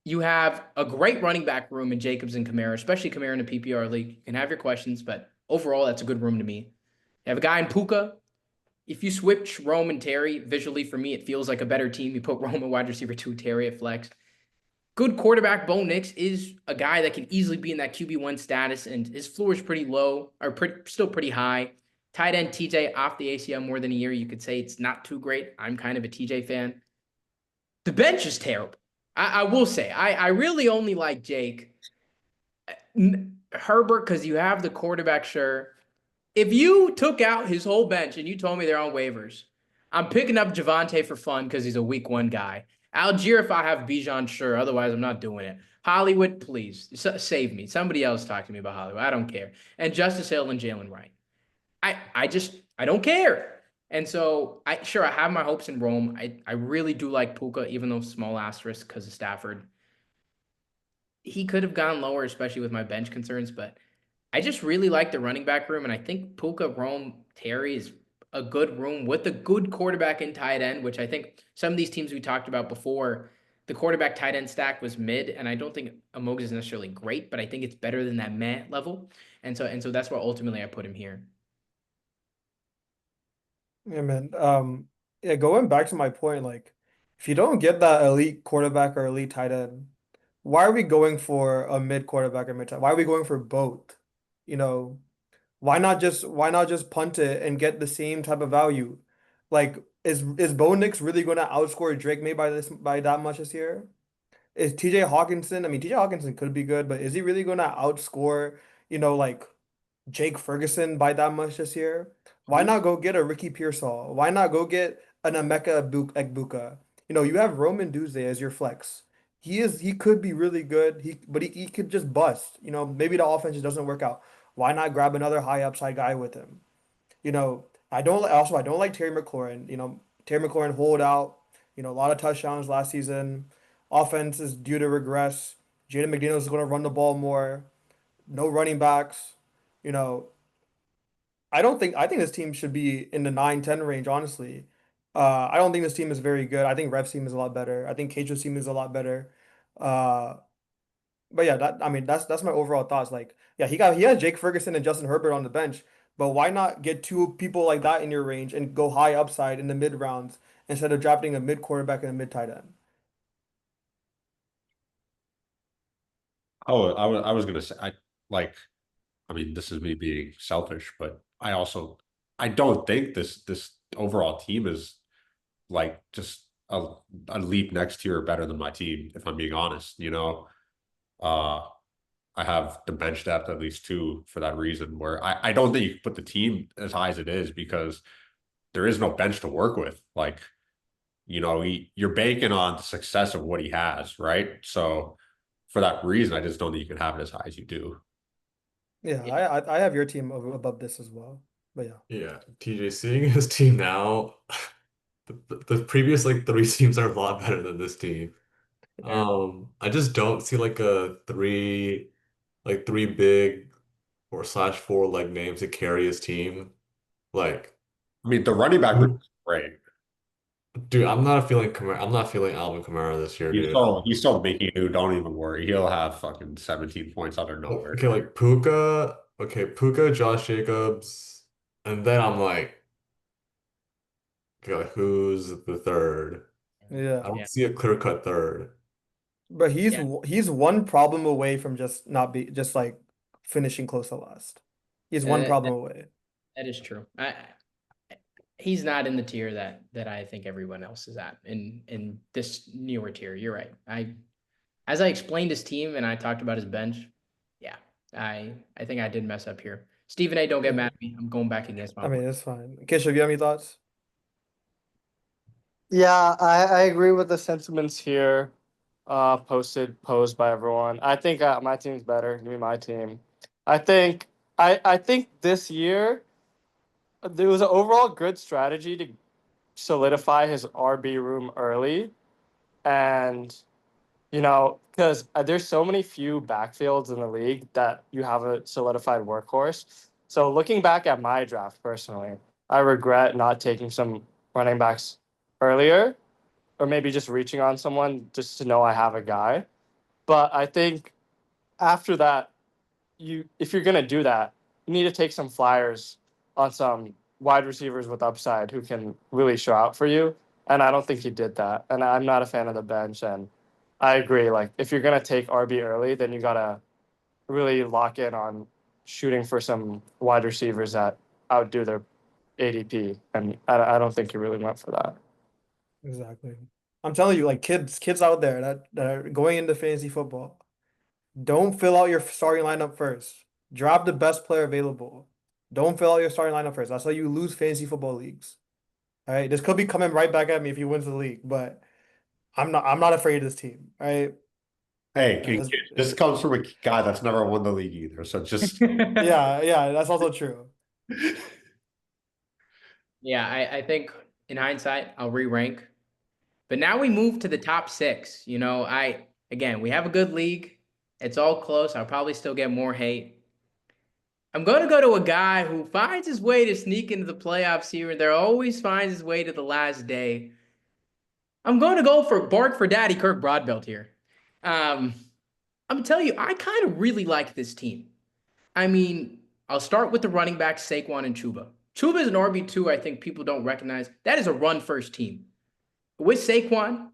you have a great running back room in Jacobs and Kamara, especially Kamara in a PPR league. You can have your questions, but overall, that's a good room to me. You have a guy in Puka. If you switch Rome and Terry, visually for me, it feels like a better team. You put Rome at wide receiver 2, Terry at flex. Good quarterback, Bo Nix is a guy that can easily be in that QB1 status, and his floor is pretty low, or still pretty high. Tight end TJ off the ACL more than a year. You could say it's not too great. I'm kind of a TJ fan. The bench is terrible. I will say, I really only like Jake Herbert because you have the quarterback, sure. If you took out his whole bench and you told me they're on waivers, I'm picking up Javante for fun because he's a week 1 guy. Algier if I have Bijan, sure. Otherwise, I'm not doing it. Hollywood, please save me. Somebody else talk to me about Hollywood. I don't care. And Justice Hill and Jalen Wright. I don't care. And so I have my hopes in Rome. I really do like Puka, even though small asterisk because of Stafford. He could have gone lower, especially with my bench concerns, but I just really like the running back room, and I think Puka, Rome, Terry is a good room with a good quarterback and tight end, which I think some of these teams we talked about before, the quarterback tight end stack was mid, and I don't think Amoga is necessarily great, but I think it's better than that meh level, and so that's why ultimately I put him here. Yeah, man. Yeah, going back to my point, like, if you don't get that elite quarterback or elite tight end, why are we going for a mid quarterback or mid tight? Why are we going for both? You know, why not just punt it and get the same type of value? Like, is Bo Nix really going to outscore Drake May by that much this year? Is TJ Hawkinson? I mean, TJ Hawkinson could be good, but is he really going to outscore, like Jake Ferguson by that much this year? Why Who? not go get a Ricky Pearsall? Why not go get an Emeka Egbuka? You have Roman Duze as your flex. He could be really good. He could just bust. Maybe the offense just doesn't work out. Why not grab another high upside guy with him? I don't like Terry McLaurin. Terry McLaurin hold out. A lot of touchdowns last season. Offense is due to regress. Jaden McDaniels is going to run the ball more. No running backs. You know, I think this team should be in the 9-10 range, honestly. I don't think this team is very good. I think Rev's team is a lot better. I think Cage's team is a lot better. Uh, but yeah, that's my overall thoughts. Like, yeah, he has Jake Ferguson and Justin Herbert on the bench, but why not get two people like that in your range and go high upside in the mid rounds instead of drafting a mid quarterback and a mid tight end? Oh, I was gonna say I mean, this is me being selfish, but I don't think this overall team is like just a leap next year better than my team, if I'm being honest, Uh I have the bench depth at least two for that reason where I don't think you can put the team as high as it is because there is no bench to work with. Like, you're banking on the success of what he has, right? So for that reason, I just don't think you can have it as high as you do. Yeah, Yeah. I have your team above this as well. But yeah. Yeah, TJ, seeing his team now, the previous like three teams are a lot better than this team. Yeah. I just don't see like three big or slash four like names to carry his team. Like, I mean, the running back room is great. dude, I'm not feeling Alvin Kamara this year, dude. He's still making you. Don't even worry. He'll have fucking 17 points out of nowhere. Okay, like Puka, Josh Jacobs, and then I'm like, okay, like who's the third? I Yeah. Yeah. don't see a clear-cut third. But he's Yeah. he's one problem away from just not be just like finishing close to last. He's one That, problem that, away. that is true. He's not in the tier that I think everyone else is at in this newer tier. You're right. As I explained his team and I talked about his bench, yeah, I think I did mess up here. Stephen A, don't get Yeah. mad at me. I'm going back against my I mean, word. it's fine. Keshav, you have any thoughts? Yeah, I agree with the sentiments here, posed by everyone. I think my team's better. Give me my team. I think this year there was an overall good strategy to solidify his RB room early, and because there's so many few backfields in the league that you have a solidified workhorse. So looking back at my draft personally, I regret not taking some running backs earlier, or maybe just reaching on someone just to know I have a guy. But I think after that, if you're gonna do that, you need to take some flyers on some wide receivers with upside who can really show out for you. And I don't think he did that. And I'm not a fan of the bench. And I agree. Like if you're gonna take RB early, then you gotta really lock in on shooting for some wide receivers that outdo their ADP. And I don't think he really went for that. Exactly. I'm telling you, like kids out there that are going into fantasy football, don't fill out your starting lineup first. Drop the best player available. Don't fill out your starting lineup first. That's how you lose fantasy football leagues. All right. This could be coming right back at me if he wins the league, but I'm not afraid of this team. All right. Hey, Yeah, this comes from a guy that's never won the league either. So just yeah, that's also true. Yeah, I think in hindsight, I'll re-rank. But now we move to the top 6. You know, again, we have a good league. It's all close. I'll probably still get more hate. I'm going to go to a guy who finds his way to sneak into the playoffs here and there, always finds his way to the last day. I'm going to go for Bark for Daddy Kirk Broadbelt here. I'm telling you, I kind of really like this team. I mean, I'll start with the running backs, Saquon and Chuba. Chuba is an RB2 I think people don't recognize. That is a run-first team. With Saquon,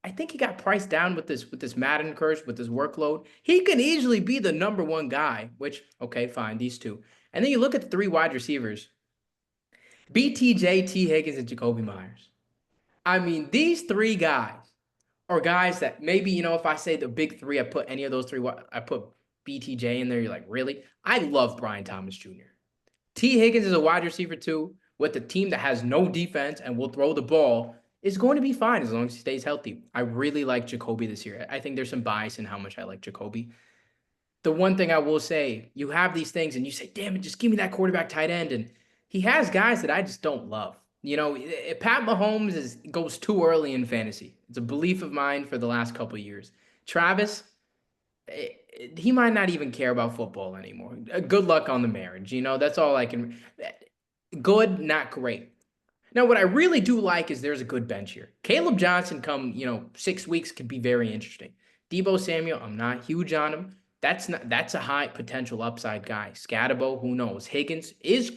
I think he got priced down with this Madden curse, with this workload. He can easily be the number 1 guy, which, okay, fine, these two. And then you look at the 3 wide receivers, BTJ, T. Higgins, and Jacoby Myers. I mean, these 3 guys are guys that maybe, if I say the big 3, I put any of those 3, I put BTJ in there, you're like, really? I love Brian Thomas Jr. T. Higgins is a wide receiver too, with a team that has no defense and will throw the ball, is going to be fine as long as he stays healthy. I really like Jacoby this year. I think there's some bias in how much I like Jacoby. The one thing I will say, you have these things and you say, damn it, just give me that quarterback tight end. And he has guys that I just don't love. Pat Mahomes goes too early in fantasy. It's a belief of mine for the last couple of years. Travis, he might not even care about football anymore. Good luck on the marriage. That's all I can. Good, not great. Now, what I really do like is there's a good bench here. Caleb Johnson come, 6 weeks could be very interesting. Deebo Samuel, I'm not huge on him. That's a high potential upside guy. Scatterbo, who knows? Higgins is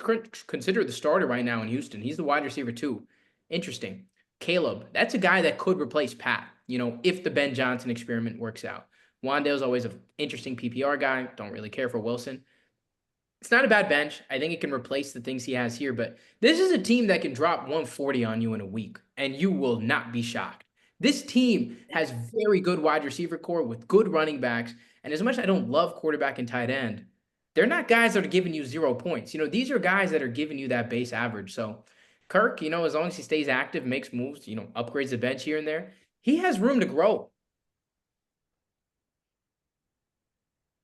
considered the starter right now in Houston. He's the wide receiver too. Interesting. Caleb, that's a guy that could replace Pat, if the Ben Johnson experiment works out. Wandale's always an interesting PPR guy. Don't really care for Wilson. It's not a bad bench. I think it can replace the things he has here, but this is a team that can drop 140 on you in a week, and you will not be shocked. This team has very good wide receiver core with good running backs, and as much as I don't love quarterback and tight end, they're not guys that are giving you 0 points. These are guys that are giving you that base average. So Kirk, as long as he stays active, makes moves, upgrades the bench here and there, he has room to grow.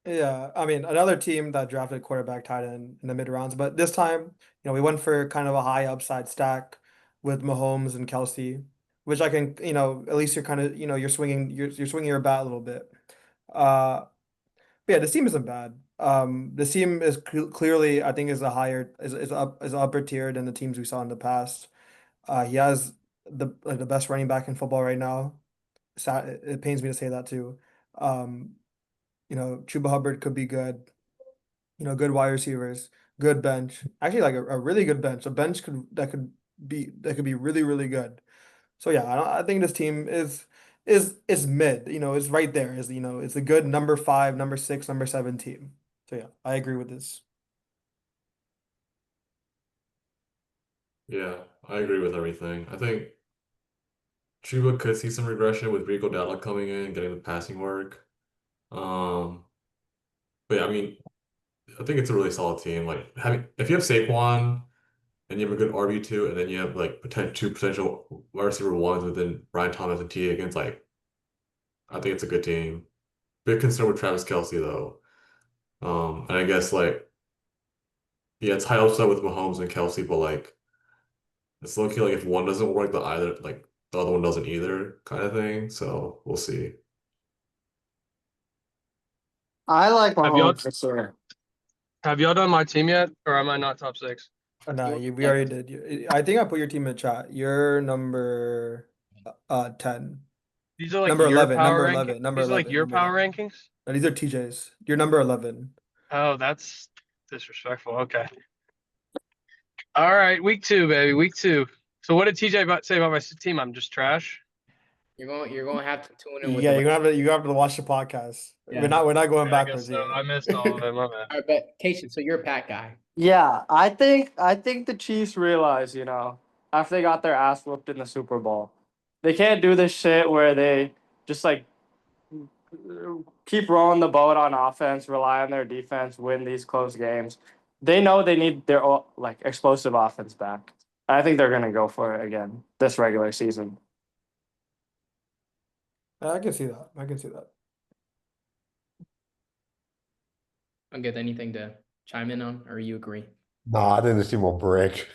Yeah, I mean, another team that drafted quarterback tight end in the mid rounds, but this time, we went for kind of a high upside stack with Mahomes and Kelsey, which I can, at least you're kind of, you're swinging your bat a little bit. But yeah, this team isn't bad. This team is clearly, I think, is a higher, is upper tier than the teams we saw in the past. He has the best running back in football right now. It pains me to say that too. Chuba Hubbard could be good. Good wide receivers, good bench. Actually, like a really good bench. A bench that could be really, really good. So yeah, I think this team is mid. It's right there. It's a good number 5, number 6, number 7 team. So yeah, I agree with this. Yeah, I agree with everything. I think Chuba could see some regression with Rico Dalla coming in, getting the passing work. Um, but yeah, I mean, I think it's a really solid team. Like if you have Saquon and you have a good RB2, and then you have like two potential wide receiver ones within Brian Thomas and T. Higgins, like I think it's a good team. Big concern with Travis Kelce though. And I guess like yeah, it's high upside with Mahomes and Kelce, but like it's looking like if one doesn't work, the other one doesn't either, kind of thing. So we'll see. I like Have y'all Mahomes for sure. have y'all done my team yet, or am I not top 6? No, You- we already did. I think I put your team in chat. You're number 10. These are like Number your 11, power number ranking. 11, number These are like 11, your number power 11. rankings. No, these are TJ's. You're number 11. Oh, that's disrespectful. Okay. All right, week 2, baby, week 2. So what did TJ say about my team? I'm just trash. You're going to have to tune in with Yeah, the you're gonna have to watch the podcast. Yeah. We're not going Okay, I guess backwards so. here. I missed all of it. My bad. All right, but Cation, so you're a Pat guy. Yeah, I think the Chiefs realize, you know, after they got their ass whooped in the Super Bowl, they can't do this shit where they just like keep rolling the boat on offense, rely on their defense, win these close games. They know they need their like explosive offense back. I think they're gonna go for it again this regular season. I can see that. I can see that. I'll get anything to chime in on, or you agree? No, I think this team will break.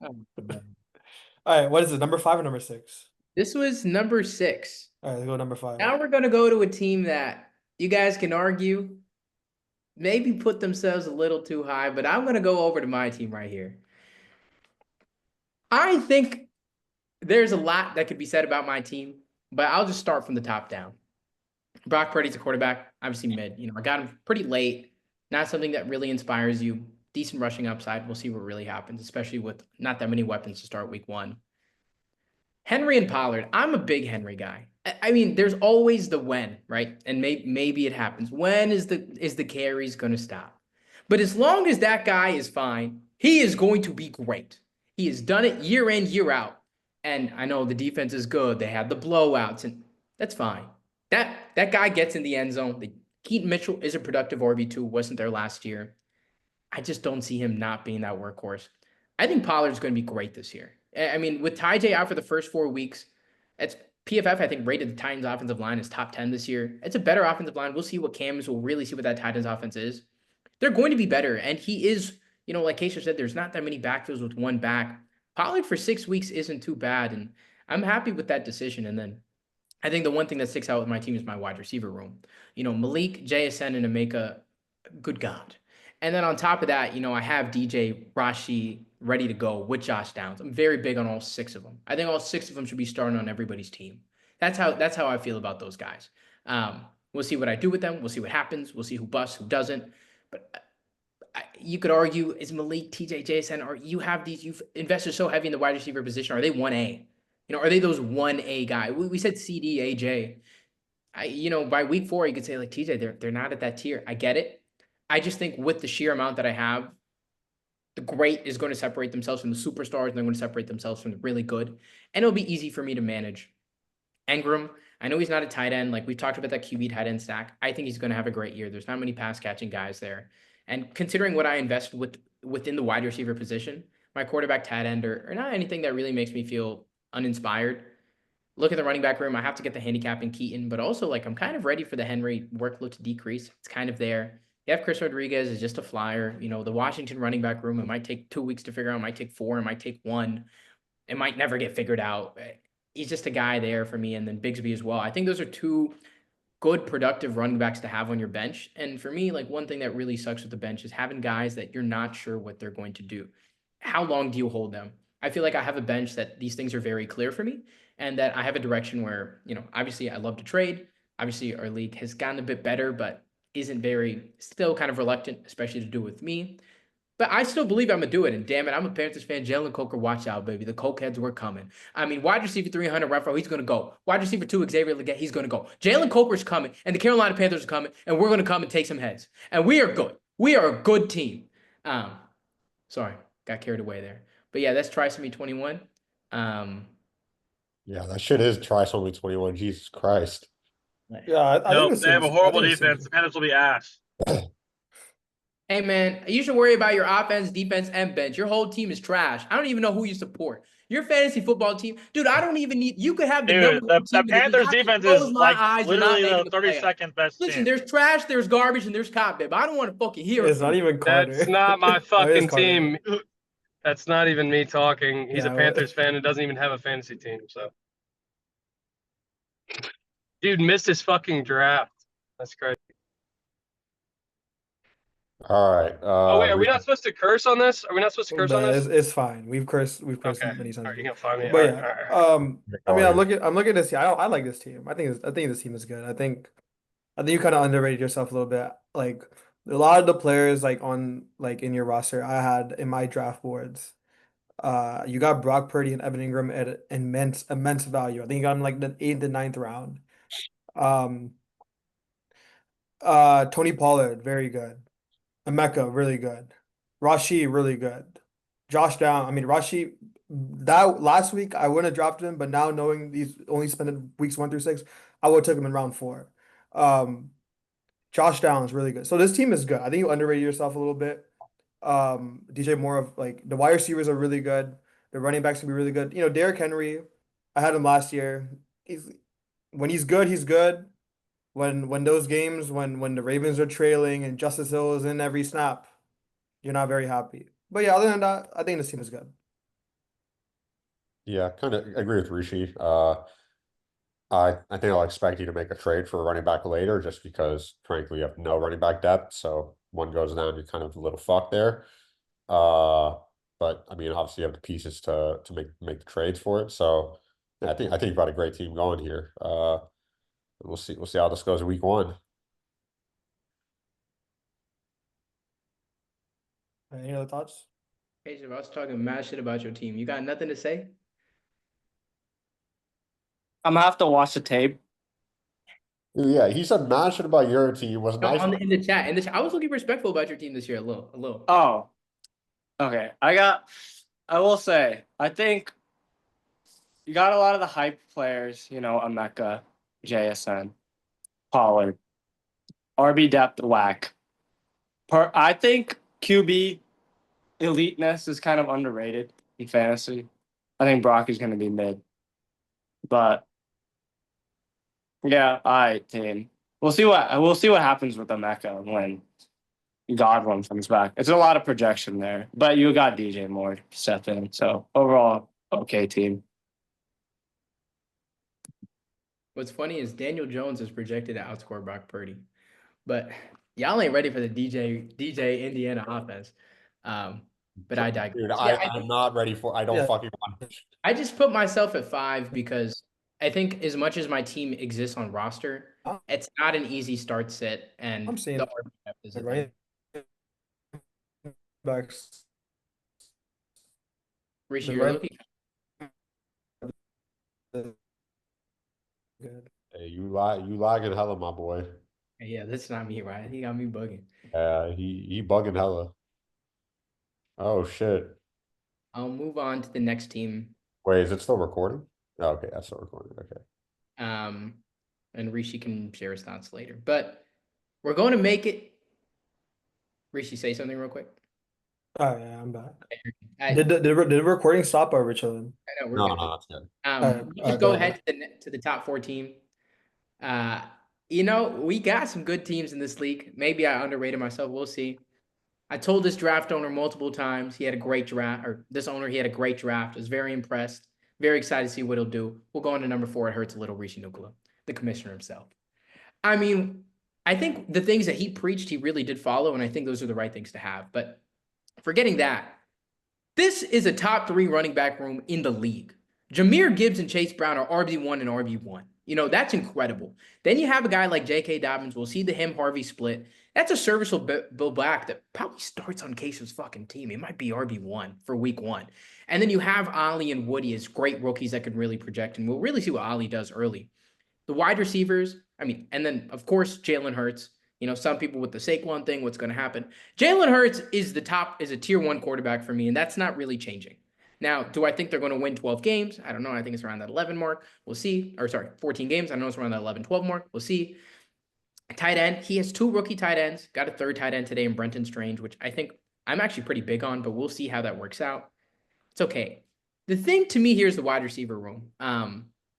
All right, what is it? Number 5 or number 6? This was number 6. All right, let's go number 5. Now we're going to go to a team that you guys can argue, maybe put themselves a little too high, but I'm going to go over to my team right here. I think there's a lot that could be said about my team, but I'll just start from the top down. Brock Purdy's a quarterback, obviously mid. You know, I got him pretty late. Not something that really inspires you. Decent rushing upside. We'll see what really happens, especially with not that many weapons to start week 1. Henry and Pollard. I'm a big Henry guy. I mean, there's always the when, right? And maybe it happens. When is the carries going to stop? But as long as that guy is fine, he is going to be great. He has done it year in, year out. And I know the defense is good. They had the blowouts, and that's fine. That guy gets in the end zone. Keaton Mitchell is a productive RB2, wasn't there last year. I just don't see him not being that workhorse. I think Pollard's going to be great this year. I mean, with Ty J out for the first 4 weeks, it's PFF, I think, rated the Titans' offensive line as top 10 this year. It's a better offensive line. We'll see what Cam's will really see what that Titans offense is. They're going to be better, and he is, you know, like Keisha said, there's not that many backfields with one back. Pollard for 6 weeks isn't too bad, and I'm happy with that decision. And then I think the one thing that sticks out with my team is my wide receiver room. You know, Malik, JSN, and Emeka, good God. And then on top of that, you know, I have DJ, Rashi ready to go with Josh Downs. I'm very big on all 6 of them. I think all 6 of them should be starting on everybody's team. That's how I feel about those guys. We'll see what I do with them. We'll see what happens. We'll see who busts, who doesn't. But you could argue, is Malik, TJ, JSN, or you've invested so heavy in the wide receiver position, are they 1A? You know, are they those 1A guy? We said CD, AJ. You know, by week 4, you could say like TJ, they're not at that tier. I get it. I just think with the sheer amount that I have, the great is going to separate themselves from the superstars, and they're going to separate themselves from the really good. And it'll be easy for me to manage. Engram, I know he's not a tight end. Like we've talked about that QB tight end stack. I think he's going to have a great year. There's not many pass catching guys there. And considering what I invest within the wide receiver position, my quarterback tight end or not anything that really makes me feel uninspired. Look at the running back room. I have to get the handicap in Keaton, but also like I'm kind of ready for the Henry workload to decrease. It's kind of there. You have Chris Rodriguez is just a flyer. You know, the Washington running back room, it might take 2 weeks to figure out. It might take 4. It might take 1. It might never get figured out. He's just a guy there for me. And then Bigsby as well. I think those are 2 good, productive running backs to have on your bench. And for me, like one thing that really sucks with the bench is having guys that you're not sure what they're going to do. How long do you hold them? I feel like I have a bench that these things are very clear for me and that I have a direction where, you know, obviously I love to trade. Obviously our league has gotten a bit better, but isn't still kind of reluctant, especially to do with me. But I still believe I'm going to do it. And damn it, I'm a Panthers fan. Jalen Coker, watch out, baby. The Cokeheads were coming. I mean, wide receiver 300, Renfro, he's going to go. Wide receiver 2, Xavier Legette, he's going to go. Jalen Coker's coming, and the Carolina Panthers are coming, and we're going to come and take some heads. And we are good. We are a good team. Sorry, got carried away there. But yeah, that's Trisomy 21. Yeah, that shit is trisomy 21. Jesus Christ. Yeah, I think Nope, it they have a seems- horrible I think it defense. seems- The Panthers will be ass. Hey, man, you should worry about your offense, defense, and bench. Your whole team is trash. I don't even know who you support. Your fantasy football team, dude, I don't even need – you could have the Dude, number the, one the team in the league. Panthers I can defense close is my like eyes and not literally make the it a playoff. 32nd best Listen, team. there's trash, there's garbage, and there's cop, babe. I don't want to fucking hear it. It's not even Carter. That's not my Oh, it is fucking Carter. team. That's not even me talking. He's Yeah, a Panthers fan and doesn't even have a fantasy team. So, dude missed his fucking draft. That's crazy. All right. Oh wait, are we Rishi- not supposed to curse on this? Are we not supposed to curse on But this? it's fine. We've cursed Okay. many times All right, you before. can find me. All But right, yeah, all right, all right. I mean, Going. I'm looking at this team. I like this team. I think this team is good. I think you kind of underrated yourself a little bit. Like a lot of the players like on like in your roster, I had in my draft boards. You got Brock Purdy and Evan Ingram at immense value. I think you got him like the eighth and ninth round. Um, Tony Pollard, very good. Emeka, really good. Rashi, really good. Josh Down. I mean, Rashi, that last week I wouldn't have dropped him, but now knowing these only spent weeks 1 through 6, I would have took him in round 4. Um, Josh Downs, really good. So this team is good. I think you underrated yourself a little bit. DJ Moore of like the wide receivers are really good. The running backs can be really good. Derrick Henry, I had him last year. When he's good, he's good. When those games when the Ravens are trailing and Justice Hill is in every snap, you're not very happy. But yeah, other than that, I think this team is good. Yeah, kind of agree with Rishi. I think I'll expect you to make a trade for a running back later, just because frankly you have no running back depth. So one goes down, you're kind of a little fucked there. Uh, but I mean, obviously you have the pieces to make the trades for it. So yeah, I think you've got a great team going here. We'll see how this goes in week 1. Any other thoughts? Hey, I was talking mad shit about your team. You got nothing to say? I'm gonna have to watch the tape. Yeah, he said mad shit about your team was No, nice. in the chat. I was looking respectful about your team this year. A little. Oh, okay. I will say, I think you got a lot of the hype players, Emeka, JSN, Pollard, RB depth whack. I think QB eliteness is kind of underrated in fantasy. I think Brock is going to be mid. But yeah, all right, team. We'll see what happens with Emeka when Godwin comes back. It's a lot of projection there, but you got DJ Moore to step in. So overall, okay, team. What's funny is Daniel Jones is projected to outscore Brock Purdy, but y'all ain't ready for the DJ Indiana offense. But I digress. Dude, Yeah, I'm not ready for. I don't Yeah. fucking want. I just put myself at 5 because I think as much as my team exists on roster, it's not an easy start sit, and I'm seeing the RB depth is a right thing. backs. Rishi, The you're right- looking. Good. Hey, you lagging hella, my boy. Yeah, that's not me, right? He got me bugging. He bugging hella. Oh shit. I'll move on to the next team. Wait, is it still recording? Oh, okay, that's still recording. Okay. And Rishi can share his thoughts later. But we're going to make it. Rishi, say something real quick. Oh yeah, I'm back. I Did the recording stop or we're chilling? know we're No, good. no, that's good. We alright, just go go ahead. ahead to the top 4 team. We got some good teams in this league. Maybe I underrated myself. We'll see. I told this draft owner multiple times he had a great draft, or this owner, he had a great draft. I was very impressed. Very excited to see what he'll do. We'll go on to number 4. It hurts a little, Rishi Nukula, the commissioner himself. I mean, I think the things that he preached, he really did follow, and I think those are the right things to have. But forgetting that, this is a top 3 running back room in the league. Jahmyr Gibbs and Chase Brown are RB1 and RB1. That's incredible. Then you have a guy like J.K. Dobbins. We'll see the him-Harvey split. That's a serviceable back that probably starts on Case's fucking team. It might be RB1 for week 1. And then you have Ollie and Woody as great rookies that can really project, and we'll really see what Ollie does early. The wide receivers, and then, of course, Jalen Hurts. Some people with the Saquon thing, what's going to happen? Jalen Hurts is a tier 1 quarterback for me, and that's not really changing. Now, do I think they're going to win 12 games? I don't know. I think it's around that 11 mark. We'll see. 14 games. I know it's around that 11, 12 mark. We'll see. Tight end. He has 2 rookie tight ends. Got a 3rd tight end today in Brenton Strange, which I think I'm actually pretty big on, but we'll see how that works out. It's okay. The thing to me here is the wide receiver room.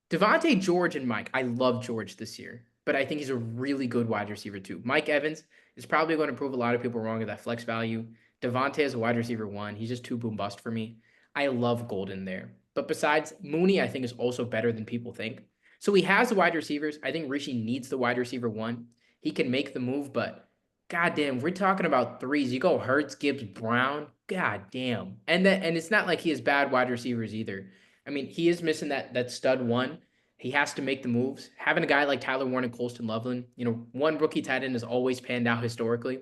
Devontae, George, and Mike. I love George this year, but I think he's a really good wide receiver too. Mike Evans is probably going to prove a lot of people wrong with that flex value. Devontae is a wide receiver 1. He's just too boom bust for me. I love Golden there. But besides, Mooney, I think, is also better than people think. So he has the wide receivers. I think Rishi needs the wide receiver 1. He can make the move, but goddamn, we're talking about threes. You go Hurts, Gibbs, Brown. Goddamn. And it's not like he has bad wide receivers either. I mean, he is missing that stud one. He has to make the moves. Having a guy like Tyler Warren and Colston Loveland, one rookie tight end has always panned out historically.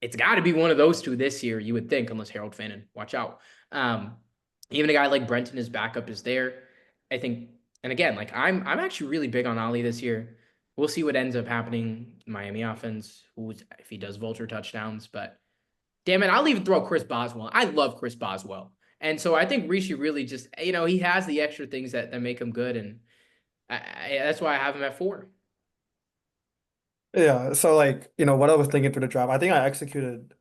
It's got to be one of those two this year, you would think, unless Harold Fannin. Watch out. Um, Even a guy like Brenton, his backup is there. I think, and again, like I'm actually really big on Ali this year. We'll see what ends up happening in Miami offense, if he does vulture touchdowns. But damn it, I'll even throw Chris Boswell. I love Chris Boswell. And so I think Rishi really just, he has the extra things that make him good. And that's why I have him at 4. Yeah, so like, what I was thinking through the draft, I think I executed,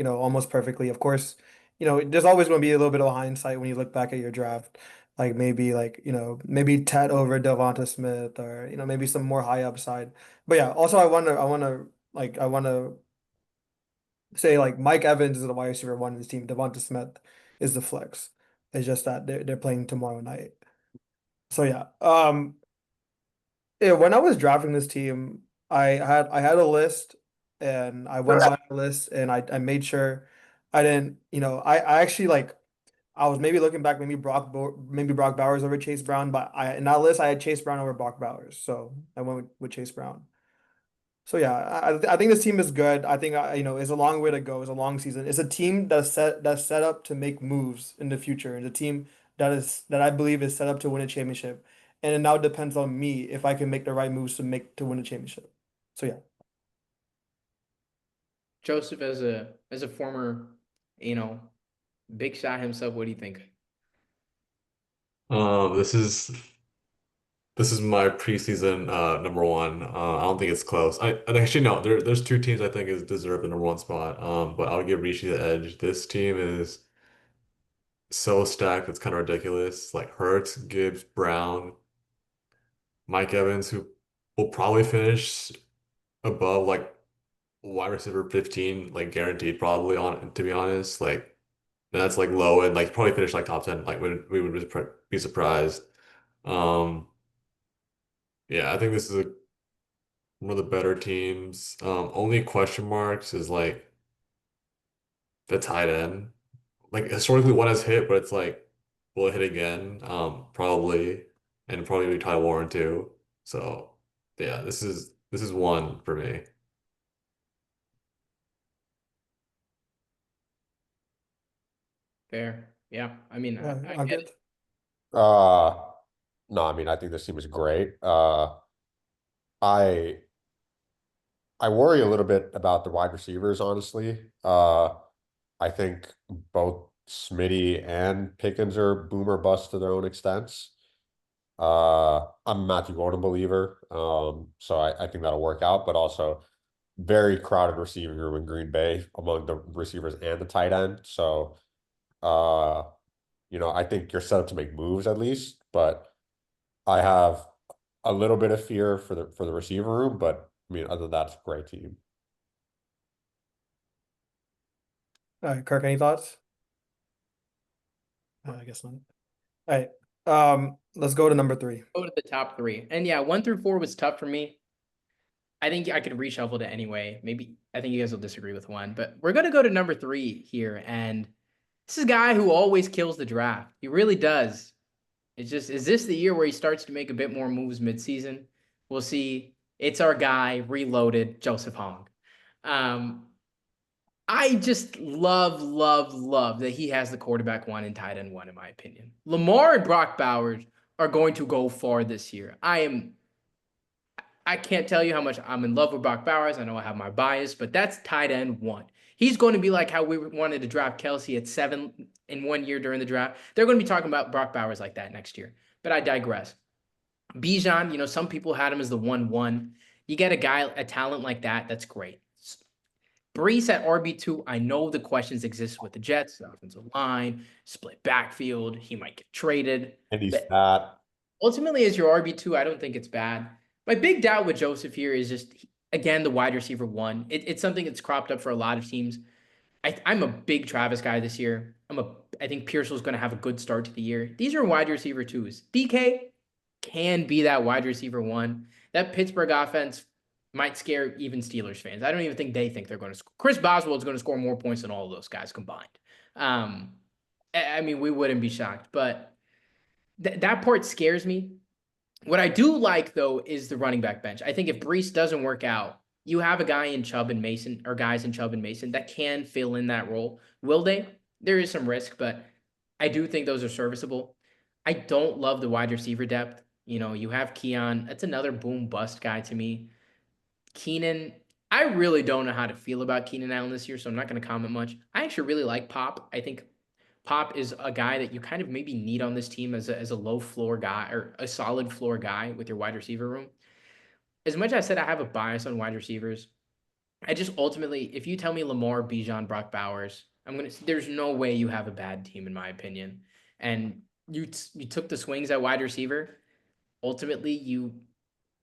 almost perfectly. Of course, there's always going to be a little bit of hindsight when you look back at your draft. Like, maybe Ted over Devonta Smith or, maybe some more high upside. But yeah, also I want to say like Mike Evans is the wide receiver one in this team. Devonta Smith is the flex. It's just that they're playing tomorrow night. So yeah. Yeah, when I was drafting this team, I had a list and I went by the list and I made sure I didn't, I actually like I was maybe looking back maybe Brock Bowers over Chase Brown, but in that list I had Chase Brown over Brock Bowers, so I went with Chase Brown. So yeah, I think this team is good. I think it's a long way to go. It's a long season. It's a team that's set up to make moves in the future. It's a team that I believe is set up to win a championship. And it now depends on me if I can make the right moves to win a championship. So yeah. Joseph, as a former, you know, big shot himself, what do you think? Um, this is this is my preseason number one. I don't think it's close. And actually no, there's two teams I think is deserve the number one spot. But I'll give Rishi the edge. This team is so stacked, it's kind of ridiculous. Like Hurts, Gibbs, Brown, Mike Evans, who will probably finish above like wide receiver 15, like guaranteed probably on to be honest. Like that's like low and like probably finish like top 10. Like we would be surprised. Um yeah, I think this is one of the better teams. Only question marks is like the tight end. Like historically one has hit, but it's like will it hit again? Probably, and probably Ty Warren too. So yeah, this is one for me. Fair. Yeah. I mean, Yeah, I I'll get get it. No, I mean, I think this team is great. I I worry a little bit about the wide receivers, honestly. I think both Smitty and Pickens are boom or bust to their own extents. I'm a Matthew Gordon believer, so I think that'll work out, but also very crowded receiving room in Green Bay among the receivers and the tight end. So, uh, I think you're set up to make moves at least, but I have a little bit of fear for the receiver room, but I mean, other than that, it's a great team. All right, Kirk, any thoughts? I guess not. All right. Let's go to number 3. Go to the top 3. And yeah, 1 through 4 was tough for me. I think I could reshuffle it anyway. Maybe I think you guys will disagree with 1, but we're gonna go to number 3 here. And this is a guy who always kills the draft. He really does. It's just, is this the year where he starts to make a bit more moves midseason? We'll see. It's our guy, reloaded, Joseph Hong. I just love that he has the quarterback 1 and tight end 1, in my opinion. Lamar and Brock Bowers are going to go far this year. I can't tell you how much I'm in love with Brock Bowers. I know I have my bias, but that's tight end 1. He's going to be like how we wanted to draft Kelsey at 7 in 1 year during the draft. They're going to be talking about Brock Bowers like that next year. But I digress. Bijan, some people had him as the 1-1. You get a talent like that, that's great. Brees at RB2, I know the questions exist with the Jets, the offensive line, split backfield. He might get traded. And he's But fat. ultimately, as your RB2, I don't think it's bad. My big doubt with Joseph here is just, again, the wide receiver 1. It's something that's cropped up for a lot of teams. I'm a big Travis guy this year. I think Pearsall's going to have a good start to the year. These are wide receiver 2s. DK can be that wide receiver 1. That Pittsburgh offense, might scare even Steelers fans. I don't even think they think they're going to score. Chris Boswell is going to score more points than all of those guys combined. I mean, we wouldn't be shocked, but that part scares me. What I do like though is the running back bench. I think if Brees doesn't work out, you have a guy in Chubb and Mason, or guys in Chubb and Mason that can fill in that role. Will they? There is some risk, but I do think those are serviceable. I don't love the wide receiver depth. You know, you have Keon. That's another boom bust guy to me. Keenan, I really don't know how to feel about Keenan Allen this year, so I'm not going to comment much. I actually really like Pop. I think Pop is a guy that you kind of maybe need on this team as a low floor guy or a solid floor guy with your wide receiver room. As much as I said I have a bias on wide receivers, I just ultimately, if you tell me Lamar, Bijan, Brock Bowers, there's no way you have a bad team in my opinion. And you took the swings at wide receiver. Ultimately,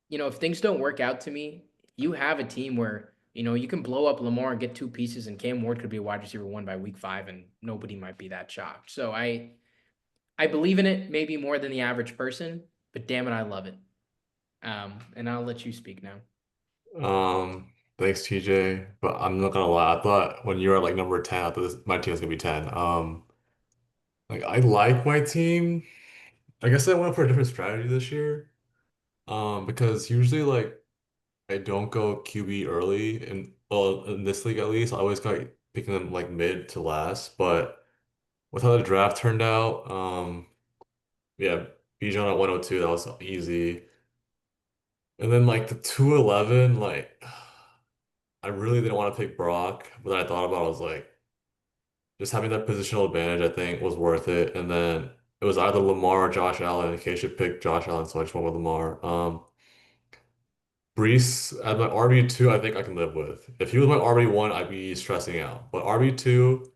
if things don't work out to me, you have a team where, you can blow up Lamar and get two pieces, and Cam Ward could be a wide receiver 1 by week 5, and nobody might be that shocked. So I believe in it maybe more than the average person, but damn it, I love it. And I'll let you speak now. Thanks, TJ. But I'm not gonna lie, I thought when you were at like number 10, I thought my team was gonna be 10. Like I like my team. I guess I went for a different strategy this year. Because usually like I don't go QB early, and well, in this league at least, I always got picking them like mid to last. But with how the draft turned out, yeah, Bijan at 102, that was easy. And then like the 211, like I really didn't want to pick Brock, but then I thought about it, I was like, just having that positional advantage, I think, was worth it. And then it was either Lamar or Josh Allen. In case you picked Josh Allen, so I just went with Lamar. Brees at my RB2, I think I can live with. If he was my RB1, I'd be stressing out. But RB2,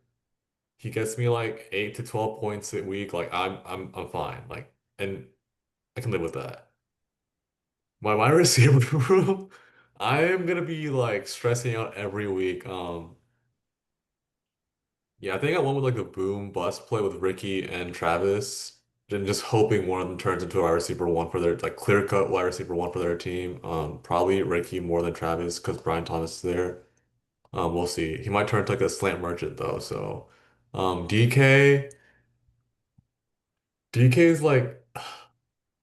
he gets me like 8 to 12 points a week. Like I'm fine. Like, and I can live with that. My wide receiver room, I am gonna be like stressing out every week. Yeah, I think I went with like the boom bust play with Ricky and Travis, and just hoping one of them turns into a wide receiver 1 for their like clear cut wide receiver 1 for their team. Probably Ricky more than Travis because Brian Thomas is there. We'll see. He might turn to like a slant merchant though. So, DK, DK is like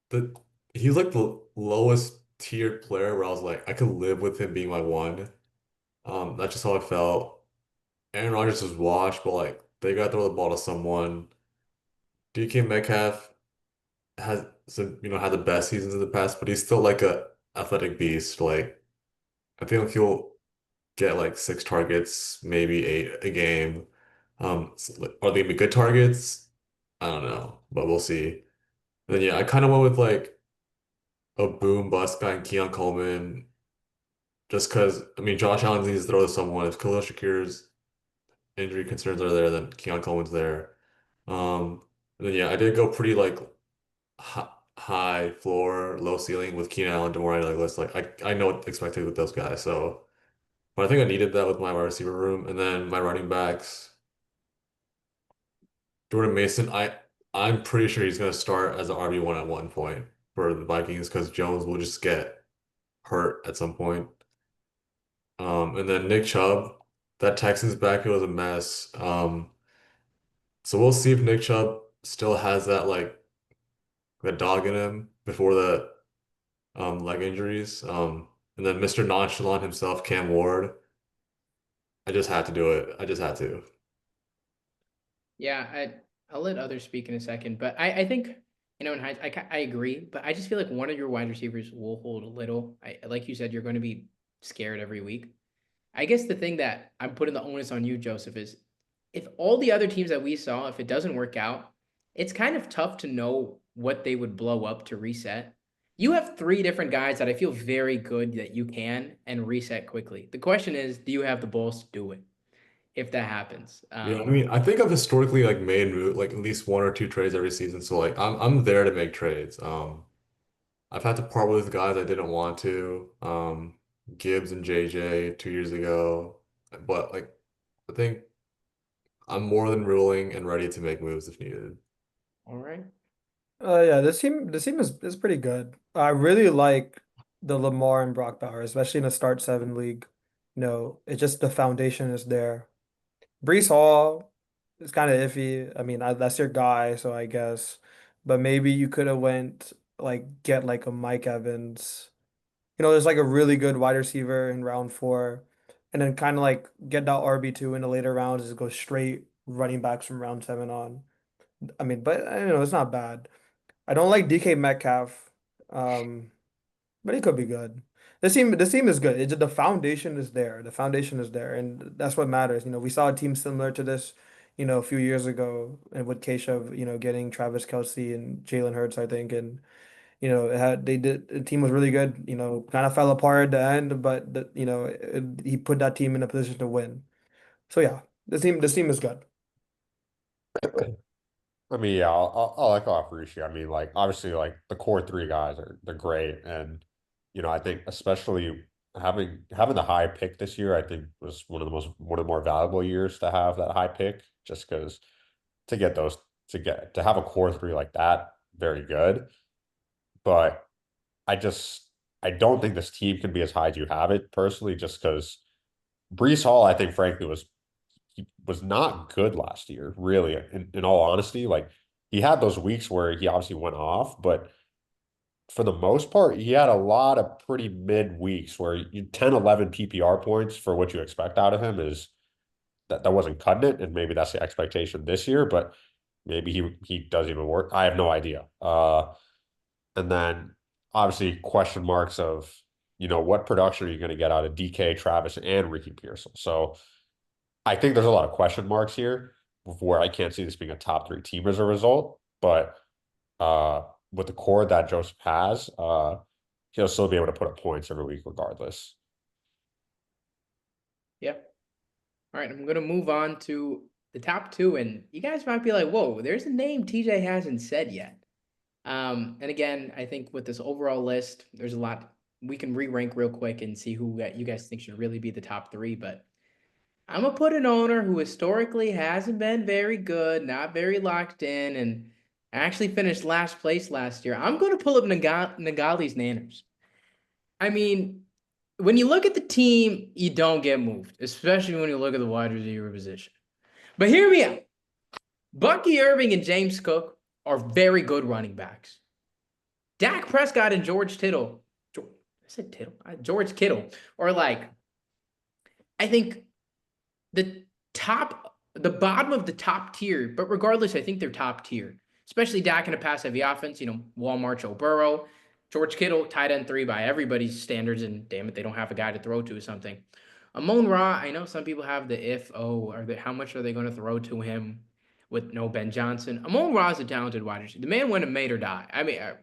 the he's like the lowest tiered player where I was like I could live with him being my 1. That's just how I felt. Aaron Rodgers is washed, but like they gotta throw the ball to someone. DK Metcalf has had the best seasons in the past, but he's still like a athletic beast. Like I think he'll get like 6 targets, maybe 8 a game. Are they gonna be good targets? I don't know, but we'll see. And then yeah, I kind of went with like a boom bust guy in Keon Coleman, just because I mean Josh Allen needs to throw to someone. If Khalil Shakir's injury concerns are there, then Keon Coleman's there. And then yeah, I did go pretty like high floor, low ceiling with Keenan Allen, Demore Douglas. Like I know what expected with those guys. So, but I think I needed that with my wide receiver room, and then my running backs. Jordan Mason, I'm pretty sure he's gonna start as an RB1 at one point for the Vikings because Jones will just get hurt at some point. And then Nick Chubb, that Texans backfield is a mess. So we'll see if Nick Chubb still has that like that dog in him before the leg injuries. And then Mr. Nonchalant himself, Cam Ward. I just had to do it. I just had to. Yeah, I'll let others speak in a second, but I think, I agree, but I just feel like one of your wide receivers will hold a little. Like you said, you're going to be scared every week. I guess the thing that I'm putting the onus on you, Joseph, is if all the other teams that we saw, if it doesn't work out, it's kind of tough to know what they would blow up to reset. You have 3 different guys that I feel very good that you can and reset quickly. The question is, do you have the balls to do it if that happens? Yeah, I mean, I think I've historically like made like at least 1 or 2 trades every season. So like I'm there to make trades. I've had to part with guys I didn't want to. Gibbs and JJ 2 years ago. But like I think I'm more than willing and ready to make moves if needed. All right. Yeah, this team is pretty good. I really like the Lamar and Brock Bowers, especially in a start seven league. It's just the foundation is there. Brees Hall is kind of iffy. I mean, that's your guy, so I guess. But maybe you could have went like get like a Mike Evans. There's like a really good wide receiver in round four, and then kind of like get that RB2 in the later rounds, just go straight running backs from round seven on. I mean, but I don't know, it's not bad. I don't like DK Metcalf, um, but he could be good. This team is good. The foundation is there. The foundation is there, and that's what matters. We saw a team similar to this, a few years ago, and with Keshav, getting Travis Kelce and Jalen Hurts, I think, and the team was really good. Kind of fell apart at the end, but he put that team in a position to win. So yeah, this team is good. I mean, yeah, I'll echo Aparicio. I mean, like obviously, like the core three guys they're great, and I think especially having the high pick this year, I think was one of the more valuable years to have that high pick, just because to get those to have a core three like that, very good. But I don't think this team can be as high as you have it personally, just because Brees Hall, I think, frankly, he was not good last year, really, in all honesty. Like he had those weeks where he obviously went off, but for the most part, he had a lot of pretty mid weeks where 10, 11 PPR points for what you expect out of him is that wasn't cutting it. And maybe that's the expectation this year, but maybe he does even work. I have no idea. And then obviously question marks of, what production are you going to get out of DK, Travis, and Ricky Pearson? So I think there's a lot of question marks here where I can't see this being a top three team as a result. But with the core that Joseph has, he'll still be able to put up points every week regardless. Yeah. All right, I'm gonna move on to the top two, and you guys might be like, "Whoa, there's a name TJ hasn't said yet." And again, I think with this overall list, there's a lot we can re-rank real quick and see who you guys think should really be the top three. But I'm gonna put an owner who historically hasn't been very good, not very locked in, and actually finished last place last year. I'm gonna pull up Nagali's Nanners. I mean, when you look at the team, you don't get moved, especially when you look at the wide receiver position. But hear me out. Bucky Irving and James Cook are very good running backs. Dak Prescott and George Kittle, George Kittle, are like, I think the bottom of the top tier, but regardless, I think they're top tier, especially Dak in a pass heavy offense, Walmart, Joe Burrow, George Kittle, tight end 3 by everybody's standards, and damn it, they don't have a guy to throw to or something. Amon Ra, I know some people have how much are they going to throw to him with no Ben Johnson? Amon Ra is a talented wide receiver. The man went a made or die.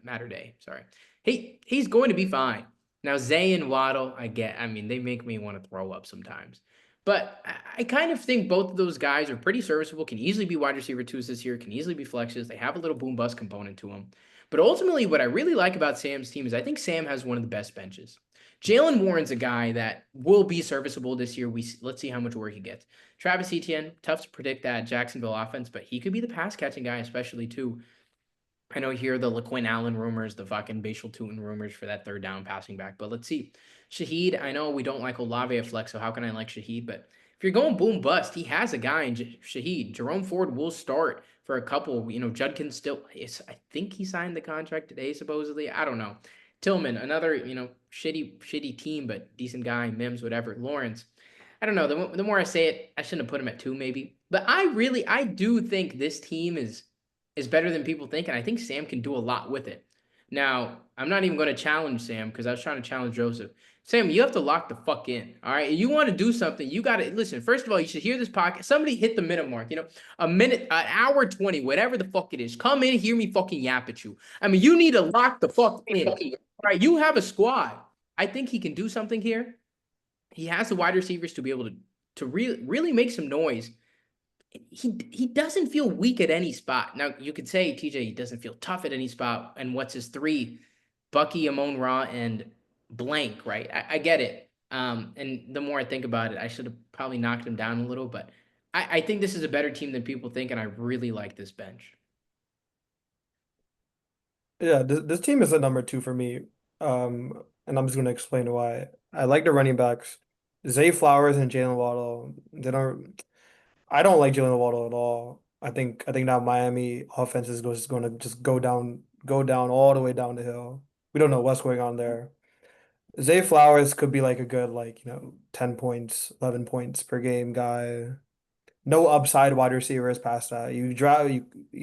Matter day. Sorry. He's going to be fine. Now, Zay and Waddle, they make me want to throw up sometimes. But I kind of think both of those guys are pretty serviceable, can easily be wide receiver 2s this year, can easily be flexes. They have a little boom bust component to them. But ultimately, what I really like about Sam's team is I think Sam has one of the best benches. Jalen Warren's a guy that will be serviceable this year. Let's see how much work he gets. Travis Etienne, tough to predict that Jacksonville offense, but he could be the pass catching guy, especially too. I know here the LaQuinn Allen rumors, the fucking Bashal Tutin rumors for that third down passing back, but let's see. Shaheed, I know we don't like Olave at flex, so how can I like Shaheed? But if you're going boom bust, he has a guy in Shaheed. Jerome Ford will start for a couple. Judkins still I think he signed the contract today, supposedly. I don't know. Tillman, another, shitty team, but decent guy. Mims, whatever. Lawrence. I don't know. The more I say it, I shouldn't have put him at 2, maybe. But I do think this team is better than people think, and I think Sam can do a lot with it. Now, I'm not even going to challenge Sam because I was trying to challenge Joseph. Sam, you have to lock the fuck in, all right? You want to do something, you got to, listen, first of all, you should hear this podcast. Somebody hit the minute mark, a minute, an hour 20, whatever the fuck it is. Come in, hear me fucking yap at you. I mean, you need to lock the fuck in. All right, you have a squad. I think he can do something here. He has the wide receivers to be able to really make some noise. He doesn't feel weak at any spot. Now, you could say, TJ, he doesn't feel tough at any spot. And what's his 3? Bucky, Amon Ra, and blank, right? I get it. And the more I think about it, I should have probably knocked him down a little. But I think this is a better team than people think, and I really like this bench. Yeah, this team is a number 2 for me. and I'm just gonna explain why. I like the running backs. Zay Flowers and Jalen Waddle. I don't like Jalen Waddle at all. I think that Miami offense is just going to just go down all the way down the hill. We don't know what's going on there. Zay Flowers could be like a good 10 points, 11 points per game guy. No upside wide receivers past that. You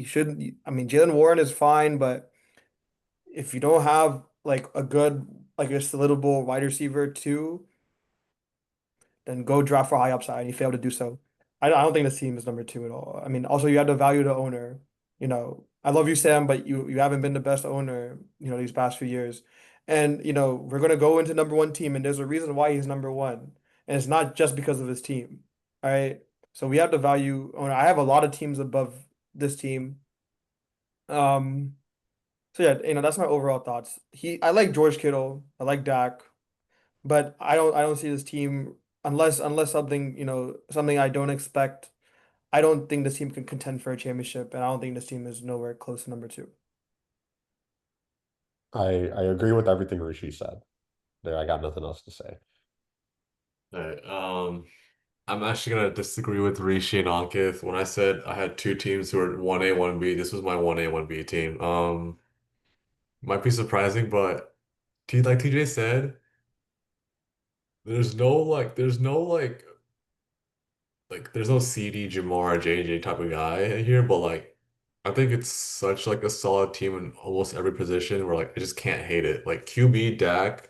shouldn't. I mean, Jalen Warren is fine, but if you don't have like a good like a solidable wide receiver too, then go draft for high upside and you fail to do so. I don't think this team is number two at all. I mean, also you have to value the owner. I love you, Sam, but you haven't been the best owner, these past few years. And we're gonna go into number one team, and there's a reason why he's number one. And it's not just because of his team. All right. So we have to value owner. I have a lot of teams above this team. So yeah, that's my overall thoughts. I like George Kittle, I like Dak. But I don't see this team unless something, something I don't expect. I don't think this team can contend for a championship, and I don't think this team is nowhere close to number two. I agree with everything Rishi said. There, I got nothing else to say. All right. I'm actually gonna disagree with Rishi and Ankith. When I said I had two teams who were 1A, 1B, this was my 1A, 1B team. Might be surprising, but like TJ said, there's no CD, Jamar, JJ type of guy here, but I think it's such like a solid team in almost every position where I just can't hate it. Like QB, Dak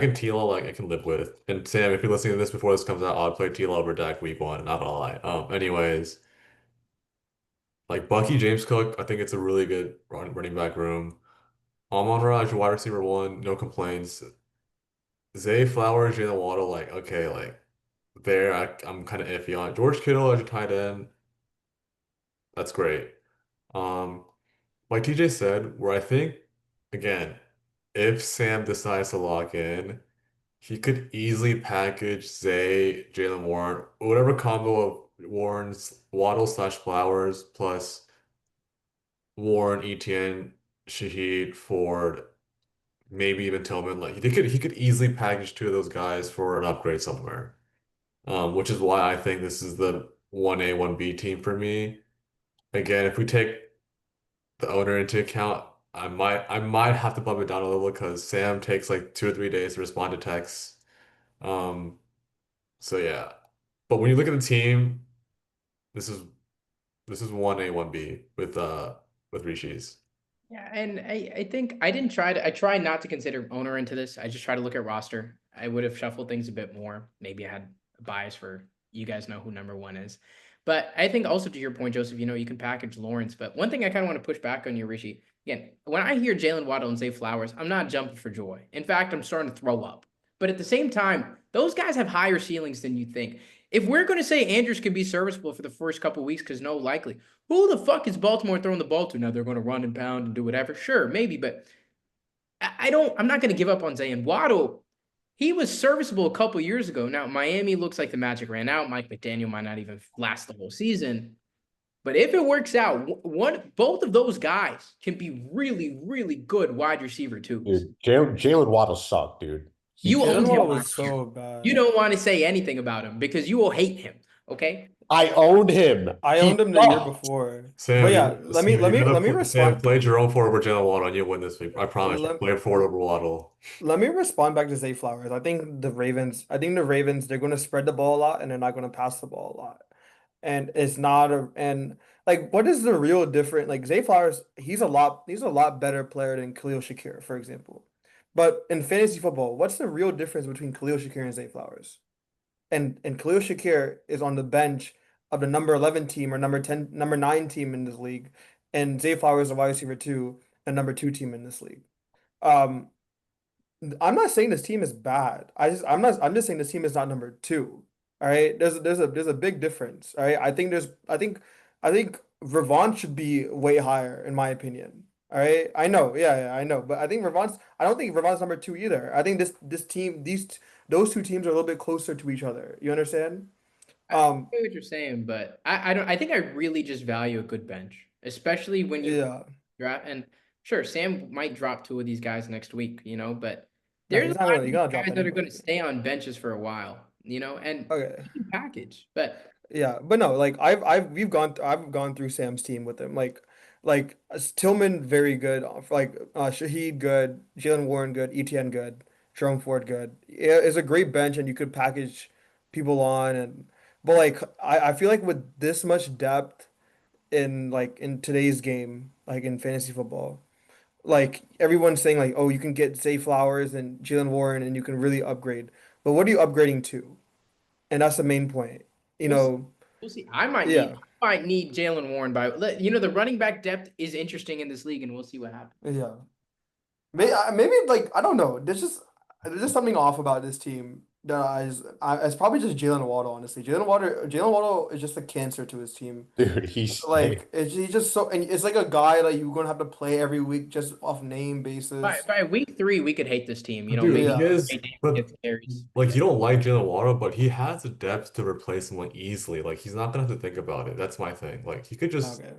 and Tila, I can live with. And Sam, if you're listening to this before this comes out, I'll play Tila over Dak week one, not gonna lie. Anyways, like Bucky, James Cook, I think it's a really good running back room. Amon-Ra as your wide receiver one, no complaints. Zay Flowers, Jalen Waddle, okay, there I'm kind of iffy on. George Kittle as your tight end, that's great. Um, like TJ said, where I think again, if Sam decides to lock in, he could easily package Zay, Jalen Warren, whatever combo of Warren's Waddle slash Flowers plus Warren, Etienne, Shaheed, Ford, maybe even Tillman. He could easily package two of those guys for an upgrade somewhere. Which is why I think this is the 1A, 1B team for me. Again, if we take the owner into account, I might have to bump it down a little because Sam takes like 2 or 3 days to respond to texts. Um, so yeah. But when you look at the team, this is 1A, 1B with Rishi's. Yeah, and I think I try not to consider owner into this. I just try to look at roster. I would have shuffled things a bit more. Maybe I had a bias for you guys know who number one is. But I think also to your point, Joseph, you can package Lawrence. But one thing I kind of want to push back on you, Rishi. Again, when I hear Jalen Waddle and Zay Flowers, I'm not jumping for joy. In fact, I'm starting to throw up. But at the same time, those guys have higher ceilings than you think. If we're going to say Andrews can be serviceable for the first couple of weeks, because no likely, who the fuck is Baltimore throwing the ball to? Now they're going to run and pound and do whatever. Sure, maybe, but I'm not going to give up on Zay. And Waddle, he was serviceable a couple years ago. Now Miami looks like the magic ran out. Mike McDaniel might not even last the whole season. But if it works out, both of those guys can be really, really good wide receiver too. Dude, Jalen Waddle sucked, dude. You Jalen owned him Waddle was last year. so bad. You don't want to say anything about him because you will hate him. Okay. I owned him. I He owned him the year sucked. before. Sam, But yeah, let me Sam, respond. play Jerome Ford over Jalen Waddle and you win this week. I promise you. Let, Play Ford over Waddle. let me respond back to Zay Flowers. I think the Ravens, they're going to spread the ball a lot and they're not going to pass the ball a lot. And it's not what is the real difference? Like Zay Flowers, he's a lot better player than Khalil Shakir, for example. But in fantasy football, what's the real difference between Khalil Shakir and Zay Flowers? And Khalil Shakir is on the bench of the number 11 team or number 10, number 9 team in this league, and Zay Flowers is a wide receiver 2, and number 2 team in this league. Um, I'm not saying this team is bad. I'm just saying this team is not number 2. All right. There's a big difference. All right. I think Ravon should be way higher in my opinion. All right. I know. Yeah, I know. But I don't think Ravon's number 2 either. I think those two teams are a little bit closer to each other. You understand? I get what you're saying, but I think I really just value a good bench, especially when you Yeah. draft. And Sure, Sam might drop 2 of these guys next week, but No, there's he's a not lot gonna. of You these gotta drop guys that are going to anybody. stay on benches for a while, and Okay. he can package. But Yeah, but no, like I've gone through Sam's team with him. Tillman very good, Shaheed good, Jalen Warren good, ETN good, Jerome Ford good. Yeah, it's a great bench, and you could package people on, but like I feel like with this much depth in today's game, like in fantasy football, like everyone's saying like, oh, you can get Zay Flowers and Jalen Warren, and you can really upgrade. But what are you upgrading to? And that's the main point. You we'll see. know, We'll see. I might need Jalen Warren the running back depth is interesting in this league, and we'll see what happens. yeah. Maybe like I don't know. There's just something off about this team that it's probably just Jalen Waddle, honestly. Jalen Waddle is just a cancer to his team. Dude, He's just so, and it's like a guy that you're gonna have to play every week just off name By basis. by week 3, we could hate this team. Dude, Maybe Yeah. he is, Trey Davis but gets carries. like you don't like Jalen Waddle, but he has the depth to replace him like easily. Like he's not gonna have to think about it. That's my thing. Like he could just Okay.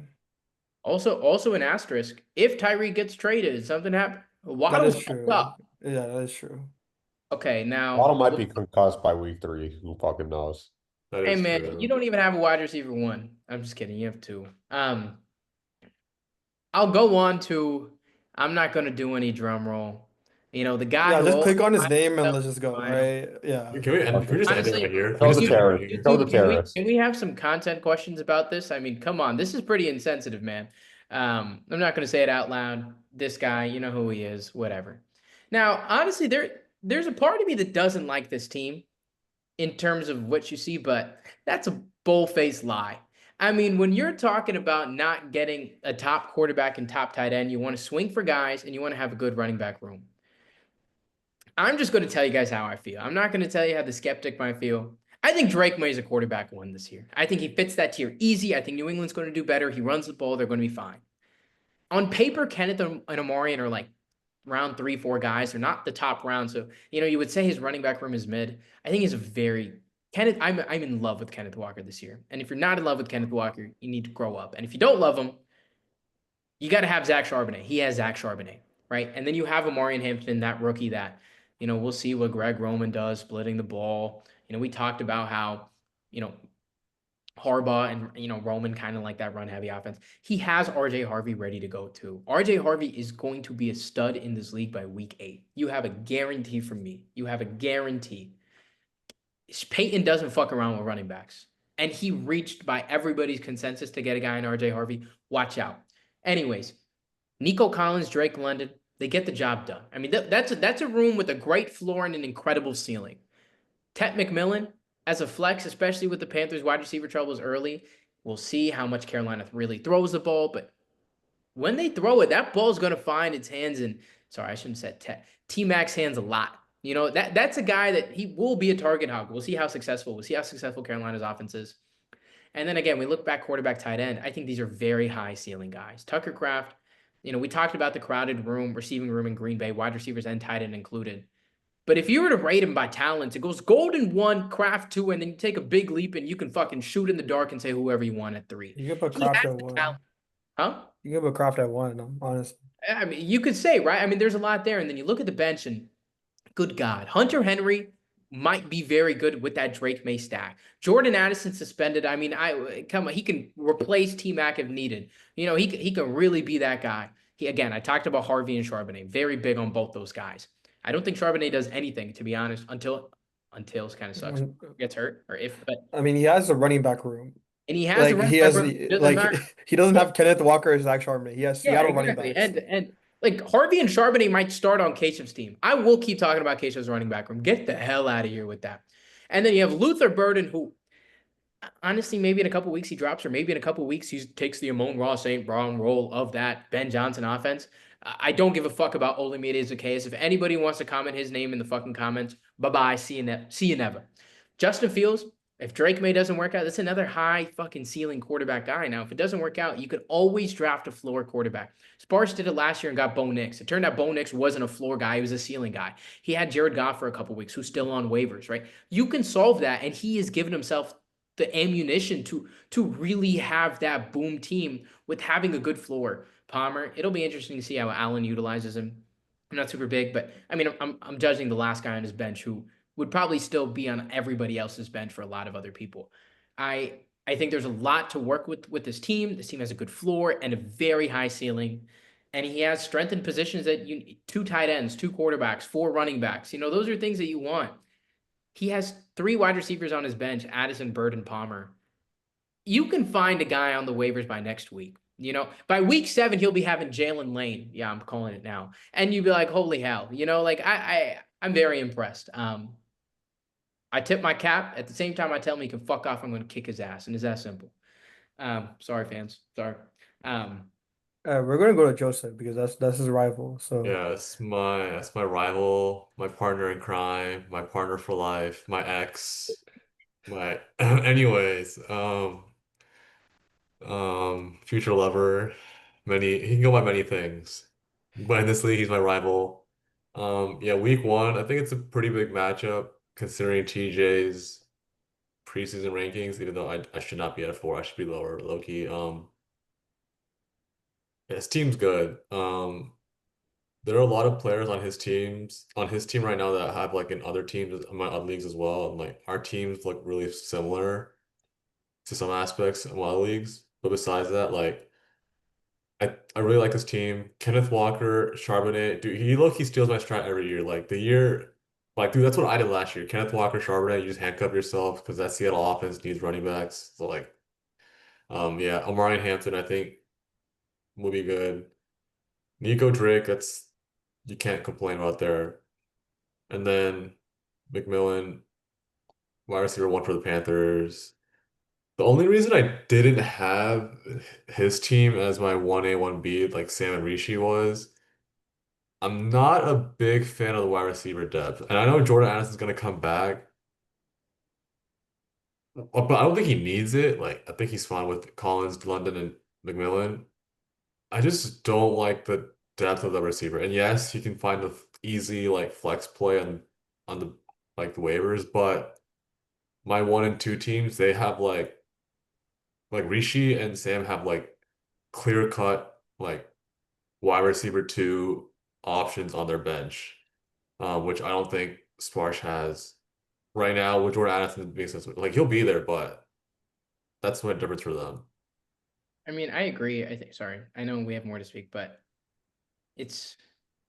Also an asterisk. If Tyreek gets traded, something happens. That Waddle's is fucked true. up. Yeah, that is true. Okay, now, Waddle might be concussed by week 3. Who fucking knows? that hey is man, true. you don't even have a wide receiver 1. I'm just kidding. You have 2. I'll go on to. I'm not gonna do any drum roll. The guy Yeah, who just always click on his finds name and himself let's just go, in the final. right? Yeah. Can we just end it Honestly, right here? Can Throw we the just end it right terrorist. here? Throw the Can terrorist. we have some content questions about this? I mean, come on, this is pretty insensitive, man. I'm not gonna say it out loud. This guy, you know who he is, whatever. Now, honestly, there's a part of me that doesn't like this team in terms of what you see, but that's a bull-faced lie. I mean, when you're talking about not getting a top quarterback and top tight end, you want to swing for guys and you want to have a good running back room. I'm just going to tell you guys how I feel. I'm not going to tell you how the skeptic might feel. I think Drake May is a quarterback 1 this year. I think he fits that tier easy. I think New England's going to do better. He runs the ball. They're going to be fine. On paper, Kenneth and Amarian are like round 3, 4 guys. They're not the top round. So, you would say his running back room is mid. I think he's Kenneth, I'm in love with Kenneth Walker this year. And if you're not in love with Kenneth Walker, you need to grow up. And if you don't love him, you got to have Zach Charbonnet. He has Zach Charbonnet, right? And then you have Amarian Hampton, that rookie that, we'll see what Greg Roman does splitting the ball. We talked about how, Harbaugh and, Roman kind of like that run heavy offense. He has RJ Harvey ready to go too. RJ Harvey is going to be a stud in this league by week 8. You have a guarantee from me. You have a guarantee. Peyton doesn't fuck around with running backs. And he reached by everybody's consensus to get a guy in RJ Harvey. Watch out. Anyways, Nico Collins, Drake London, they get the job done. I mean, that's a room with a great floor and an incredible ceiling. Tet McMillan, as a flex, especially with the Panthers' wide receiver troubles early, we'll see how much Carolina really throws the ball. But when they throw it, that ball's going to find its hands in, sorry, I shouldn't have said T-Mac's hands a lot. That's a guy that he will be a target hog. We'll see how successful. We'll see how successful Carolina's offense is. And then again, we look back quarterback, tight end. I think these are very high ceiling guys. Tucker Kraft, we talked about the crowded receiving room in Green Bay, wide receivers and tight end included. But if you were to rate him by talents, it goes Golden 1, Kraft 2, and then you take a big leap and you can fucking shoot in the dark and say whoever you want at 3. You can put He Kraft has at the 1. talent. Huh? You can put Kraft at 1, I'm honest. I mean, you could say, right? I mean, there's a lot there. And then you look at the bench and good God, Hunter Henry might be very good with that Drake May stack. Jordan Addison suspended. I mean, he can replace T-Mac if needed. He can really be that guy. I talked about Harvey and Charbonnet. Very big on both those guys. I don't think Charbonnet does anything, to be honest, until it kind of sucks. Gets hurt or if, but I mean, he has a running back room. and he has Like he doesn't have Kenneth Walker as Zach Charbonnet. He has Seattle running backs. And like Harvey and Charbonnet might start on Keshev's team. I will keep talking about Keshev's running back room. Get the hell out of here with that. And then you have Luther Burden, who honestly, maybe in a couple weeks he drops, or maybe in a couple weeks he takes the Amon-Ra St. Brown role of that Ben Johnson offense. I don't give a fuck about Olamide Zacchaeus. If anybody wants to comment his name in the fucking comments, bye-bye. See you never. Justin Fields, if Drake May doesn't work out, that's another high fucking ceiling quarterback guy. Now, if it doesn't work out, you could always draft a floor quarterback. Sparks did it last year and got Bo Nix. It turned out Bo Nix wasn't a floor guy. He was a ceiling guy. He had Jared Goff for a couple weeks, who's still on waivers, right? You can solve that, and he has given himself the ammunition to really have that boom team with having a good floor. Palmer. It'll be interesting to see how Allen utilizes him. I'm not super big, but I mean, I'm judging the last guy on his bench who would probably still be on everybody else's bench for a lot of other people. I think there's a lot to work with this team. This team has a good floor and a very high ceiling, and he has strength in positions that you 2 tight ends, 2 quarterbacks, 4 running backs. You know, those are things that you want. He has 3 wide receivers on his bench: Addison, Bird, and Palmer. You can find a guy on the waivers by next week. You know, by week 7, he'll be having Jalen Lane. Yeah, I'm calling it now. And you'd be like, holy hell. You know, like I'm very impressed. I tip my cap. At the same time, I tell him he can fuck off. I'm going to kick his ass. And it's that simple. Sorry, fans. Sorry. We're gonna go to Joseph because that's his rival. So Yeah, that's my rival, my partner in crime, my partner for life, my ex, my anyways, future lover, he can go by many things. But in this league, he's my rival. Yeah, week 1, I think it's a pretty big matchup considering TJ's preseason rankings, even though I should not be at a 4, I should be lower, low key. Yeah, his team's good. There are a lot of players on his team right now that have like in other teams in my other leagues as well. And like our teams look really similar to some aspects in other leagues. But besides that, like I really like this team. Kenneth Walker, Charbonnet, dude, he steals my strat every year. Like dude, that's what I did last year. Kenneth Walker, Charbonnet, you just handcuff yourself because that Seattle offense needs running backs. So like, yeah, Omarion Hampton, I think will be good. Nico Drake, you can't complain about there. And then McMillan, wide receiver 1 for the Panthers. The only reason I didn't have his team as my 1A, 1B, like Sam and Rishi was, I'm not a big fan of the wide receiver depth. And I know Jordan Addison's going to come back, but I don't think he needs it. Like, I think he's fine with Collins, London, and McMillan. I just don't like the depth of the receiver. And yes, he can find the easy like flex play on the like the waivers, but my 1 and 2 teams, they have like Rishi and Sam have like clear cut like wide receiver 2 options on their bench, which I don't think Sparsh has right now with Jordan Addison being like he'll be there, but that's my difference for them. I mean, I agree. Sorry, I know we have more to speak, but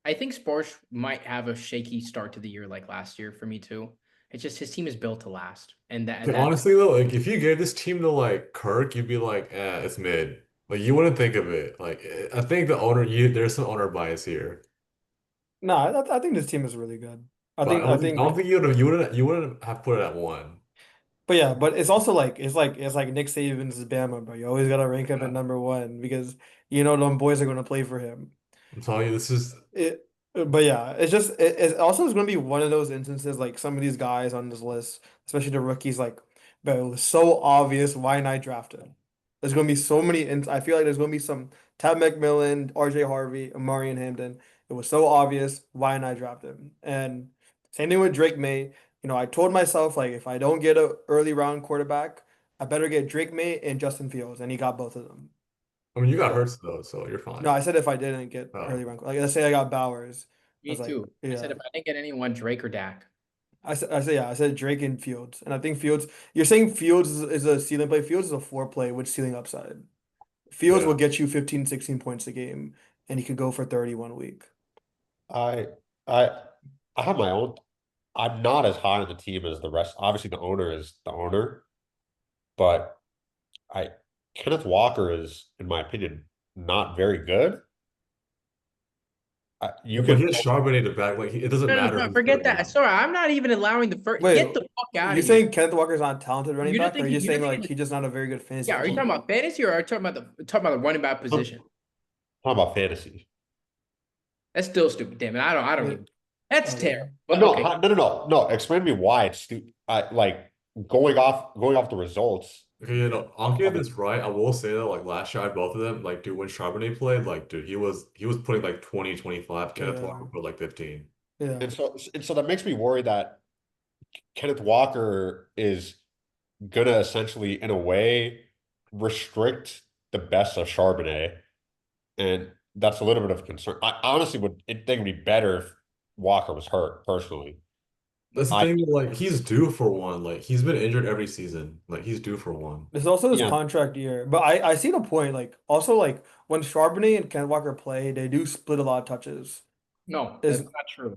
I think Sports might have a shaky start to the year like last year for me too. It's just his team is built to last, and Like, honestly though, like if you gave this team to like Kirk, you'd be like, it's mid. Like you wouldn't think of it. Like I think there's some owner bias here. no, I think this team is really good. I But think I I don't think think you wouldn't have put it at 1. But yeah, but it's also like it's like Nick Saban's Bama, bro. You always gotta rank him at Yeah. #1 because you know them boys are gonna play for him. I'm telling you, this is It, but yeah, it's just it also is gonna be one of those instances like some of these guys on this list, especially the rookies, like, bro, it was so obvious why not draft him. There's gonna be so many, and I feel like there's gonna be some Tab McMillan, RJ Harvey, Amari and Hampton. It was so obvious why not draft him, and same thing with Drake May. You know, I told myself like if I don't get a early round quarterback, I better get Drake May and Justin Fields, and he got both of them. I mean you got So Hurts though, so you're no, fine. I said if I didn't get Oh. early round, like let's say I got Bowers, I me was like, too. I said yeah. if I didn't get anyone, Drake or Dak. I said Drake and Fields, and I think Fields. You're saying Fields is a ceiling play. Fields is a floor play with ceiling upside. Fields Yeah. will get you 15, 16 points a game, and he could go for 30 1 week. I I I have my own. I'm not as high on the team as the rest. Obviously, the owner is the owner, but I Kenneth Walker is, in my opinion, not very good. You But he could has Charbonnet to back. Like it doesn't No, no, matter no, who's forget playing that. him. Sorry, I'm not even allowing the first. Wait, Get the fuck out you of here. saying Kenneth Walker's not a talented running You don't back, or think are you you don't saying like think he's just not a very good fantasy Yeah, are you player? talking about fantasy or are you talking about the running back position? How about fantasy? That's still stupid. Damn it. I don't Yeah. even. That's Okay. terrible. But No, okay. no. Explain to me why it's stupid. Like going off the results. Okay, I'll give this right. I will say that like last year I had both of them. Like dude, when Charbonnet played, like dude, he was putting like 20, 25. Kenneth Yeah. Walker put like 15. Yeah. And so that makes me worry that Kenneth Walker is gonna essentially, in a way, restrict the best of Charbonnet. and that's a little bit of a concern. I honestly think it'd be better if Walker was hurt, personally. That's the I thing, like he's due for one. Like he's been injured every season. Like he's due for one. It's also his yeah, contract year, but I see the point. Like also like when Charbonnet and Ken Walker play, they do split a lot of touches. No, Is that's not true.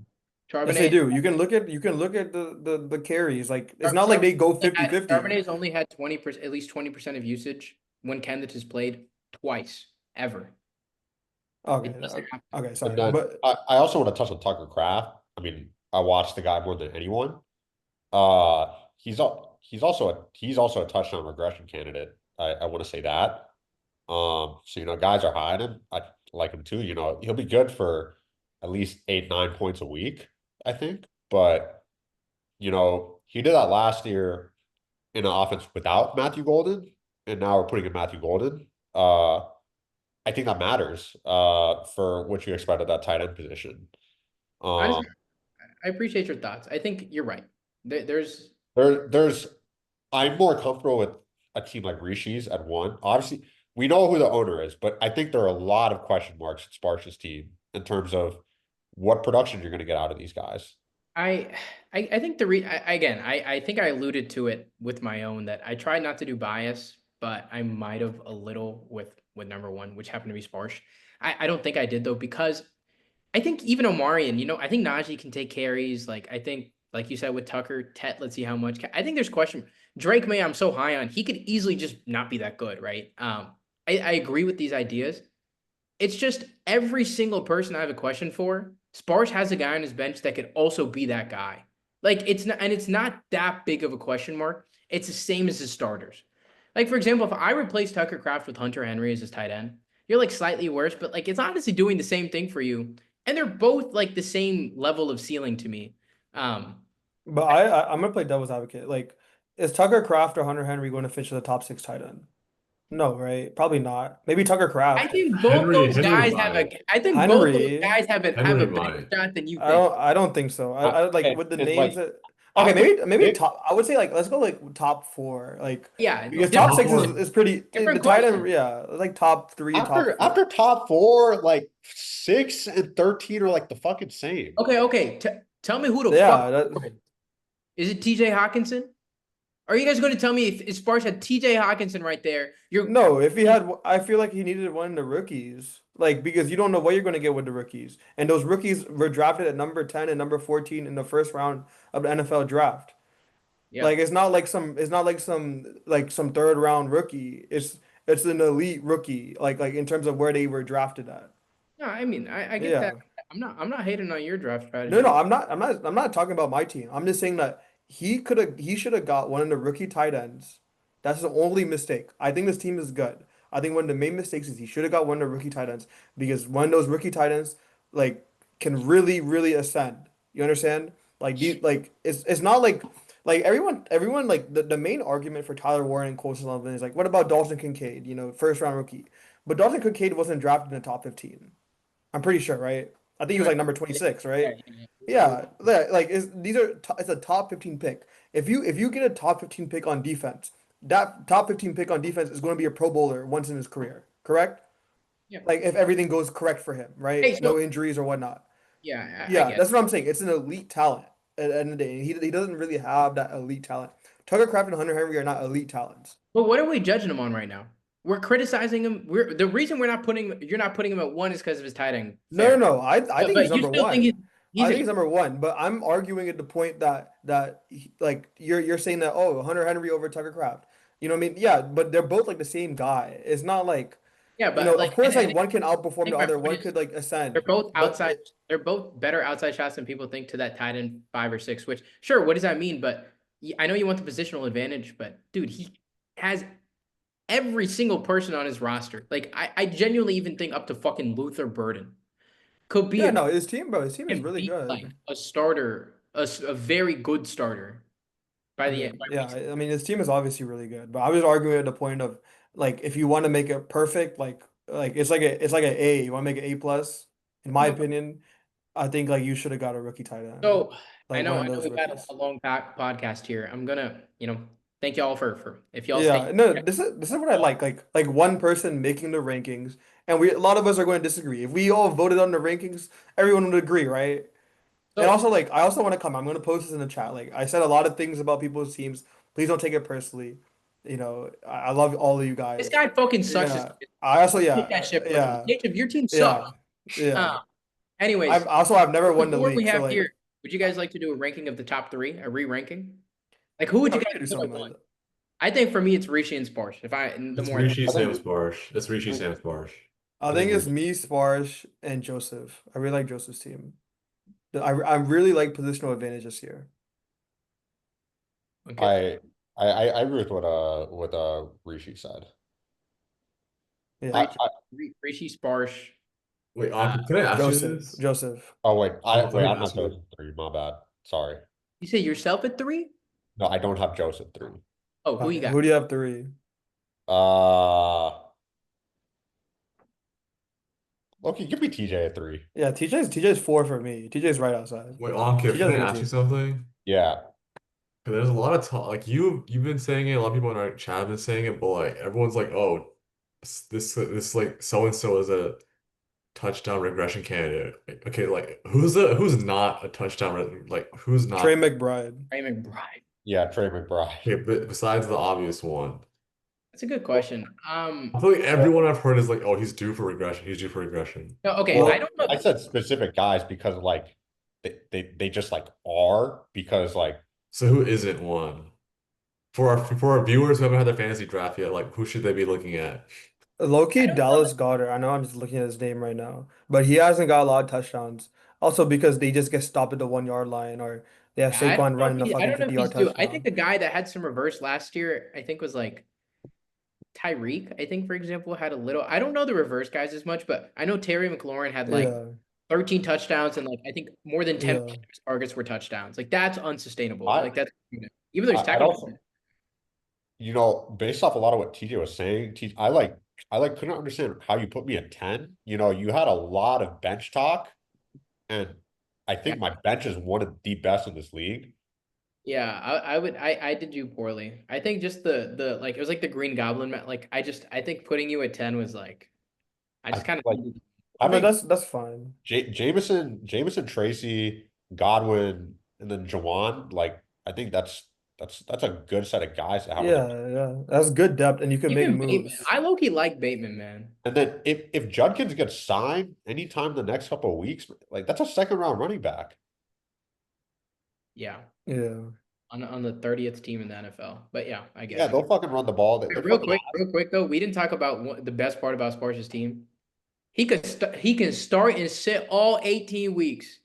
Yes, they Charbonnet, do. You can look at the carries. Like it's not like they go 50-50. Charbonnet's only had 20%, at least 20% of usage when Kenneth has played twice ever. Okay, It doesn't happen. okay, and sorry, then but I also want to touch on Tucker Craft. I mean, I watched the guy more than anyone. He's also a touchdown regression candidate. I want to say that. So guys are high on him. I like him too. He'll be good for at least 8-9 points a week, I think. But he did that last year in an offense without Matthew Golden, and now we're putting in Matthew Golden. I think that matters for what you expect at that tight end position. Honestly, I appreciate your thoughts. I think you're right. There's There's I'm more comfortable with a team like Rishi's at one. Obviously, we know who the owner is, but I think there are a lot of question marks at Sparsh's team in terms of what production you're going to get out of these guys. I think I think I alluded to it with my own that I tried not to do bias, but I might have a little with number one, which happened to be Sparsh. I don't think I did though, because I think even Omarion, I think Najee can take carries. Like I think, like you said with Tucker, Tet, let's see how much. I think there's question. Drake May, I'm so high on. He could easily just not be that good, right? I agree with these ideas. It's just every single person I have a question for, Sparsh has a guy on his bench that could also be that guy. Like it's not that big of a question mark. It's the same as his starters. Like for example, if I replace Tucker Kraft with Hunter Henry as his tight end, you're like slightly worse, but like it's honestly doing the same thing for you. And they're both like the same level of ceiling to me. Um, but I'm gonna play devil's advocate. Like, is Tucker Kraft or Hunter Henry going to finish the top 6 tight end? No, right? Probably not. Maybe Tucker I Kraft. think both those Henry guys have a. might. I think both those Henry. guys have a Henry better might. shot than you I think. don't think so. I like Okay, with the it's names like that. Okay, after maybe pick, top. I would say like let's go like top 4. Like Yeah, because different, top 6 is, Different- is pretty the different tight end. question. Yeah, like top 3, top after 4. after top 4, like 6 and 13 are like the fucking same. Okay. Tell me who the Yeah, fuck is it? TJ Hawkinson? Are you guys going to tell me if Sparsh had TJ Hawkinson right there? no. If he had, I feel like he needed one of the rookies. Like because you don't know what you're going to get with the rookies, and those rookies were drafted at number 10 and number 14 in the first round of the NFL draft. Yeah. Like it's not like some third round rookie. It's an elite rookie. Like in terms of where they were drafted at. No, I mean I get Yeah. that. I'm not hating on your draft strategy. No, I'm not talking about my team. I'm just saying that he should have got one of the rookie tight ends. That's the only mistake. I think this team is good. I think one of the main mistakes is he should have got one of the rookie tight ends because one of those rookie tight ends like can really, really ascend. You understand? It's not like everyone like the main argument for Tyler Warren and Cole Sullivan is like, what about Dalton Kincaid? First round rookie. But Dalton Kincaid wasn't drafted in the top 15. I'm pretty sure, right? I think he was like number 26, right? Yeah, it's a top 15 pick. If you get a top 15 pick on defense, that top 15 pick on defense is going to be a Pro Bowler once in his career, correct? Yeah. Like if everything goes correct for him, right? Hey, so- No injuries or whatnot. Yeah, I Yeah, get that's what I'm saying. It's an elite talent at the end of the day. He doesn't really have that elite talent. Tucker Kraft and Hunter Henry are not elite talents. But what are we judging him on right now? We're criticizing him. The reason you're not putting him at 1 is because of his tight end. No. I think But he's you number still 1. think I think he's number 1, but I'm arguing at the point like you're saying that Hunter Henry over Tucker Kraft. You know what I mean? Yeah, but they're both like the same guy. It's not like Yeah, but of course and like one can outperform think the my other, point one is could like ascend. they're both But outside. They're both better outside shots than people think to that tight end 5 or 6. Which sure, what does that mean? But I know you want the positional advantage, but dude, he has every single person on his roster. Like I genuinely even think up to fucking Luther Burden could be yeah, no, his team is really be good. like a starter, a very good starter by the end. Yeah, I mean his team is obviously really good, but I was arguing at the point of like if you want to make it perfect, like it's like a A. You want to make it A plus, in my No. opinion. I think like you should have got a rookie tight end. So I Like know one of I know those we've had rookies. a long podcast here. I'm gonna Thank y'all for if y'all Yeah, stay. no, this is what I like one person making the rankings, and a lot of us are going to disagree. If we all voted on the rankings, everyone would agree, right? And So also, like, I also want to come. I'm going to post this in the chat. Like, I said a lot of things about people's teams. Please don't take it personally. I love all of you this guys. guy fucking sucks. Yeah, I also, Take that shit personally. yeah, Jacob, your team yeah, sucks. yeah. Anyways, I've never the won the board we league, so have like, here. Would you guys like to do a ranking of the top three, a re-ranking? Like, who would yeah, you we guys could do put something at like one? that. I think for me, it's Rishi and Sparsh. The It's more I think Rishi, I Sam, think Sparsh. It's Rishi, I Sam, Sparsh. I I think think it's Rishi. me, Sparsh, and Joseph. I really like Joseph's team. I really like positional advantage this year. okay. I agree with what Rishi said. Yeah, Rishi, Sparsh. Wait, can I ask you Joseph, this? Joseph. Oh wait, Let me I'm ask not you. Joseph 3, my bad. Sorry. You say yourself at three? No, I don't have Joseph 3. Oh, who you Okay, got? who do you have three? Okay, give me TJ at 3. Yeah, TJ's four for me. TJ's right outside. Wait, Ankit, TJ's can a I good ask you team. something? Yeah. 'Cause there's a lot of talk, like you've been saying it, a lot of people in our chat have been saying it, but like everyone's like, oh, this like so and so is a touchdown regression candidate. Like, okay, like who's not a touchdown like who's Trey not? McBride. Ray McBride. Yeah, Trey McBride. Okay, but besides the obvious one, That's a good question. I feel like everyone I've heard is like, oh, he's due for regression. He's due for regression. No, okay. I Well, don't know. I said specific guys because like they just like are because like So who isn't one? For our viewers who haven't had their fantasy draft yet, like who should they be looking at? Low-key I don't know. Dallas Goedert. I know I'm just looking at his name right now, but he hasn't got a lot of touchdowns. Also because they just get stopped at the 1 yard line, or they have Yeah, I don't Saquon know running a if I fucking don't know if 50-yard he's due. I think touchdown. the guy that had some reverse last year, I think was like Tyreek. I think, for example, had a little. I don't know the reverse guys as much, but I know Terry McLaurin had like Yeah, 13 touchdowns and like I think more than 10 yeah. targets were touchdowns. Like that's unsustainable. I Like that's even though he's I'd technically also, based off a lot of what TJ was saying, I couldn't understand how you put me at 10. You had a lot of bench talk, and I think my bench is one of the best in this league. yeah, I did you poorly. I think just the like it was like the Green Goblin like I think putting you at 10 was like I just kind of Like But having that's fine. Jameson, Tracy, Godwin, and then Jawan, like I think that's a good set of guys to have on the Yeah, yeah. That's good depth, and you can make even Bateman. moves. I low-key like Bateman, man. And then if Judkins gets signed anytime in the next couple of weeks, like that's a second round running back. Yeah. Yeah. On the 30th team in the NFL. But yeah, I Yeah, guess. they'll fucking run the ball. They're Real fucking quick though, we didn't talk about the best part about Sparsh's team. He can start and sit all 18 weeks.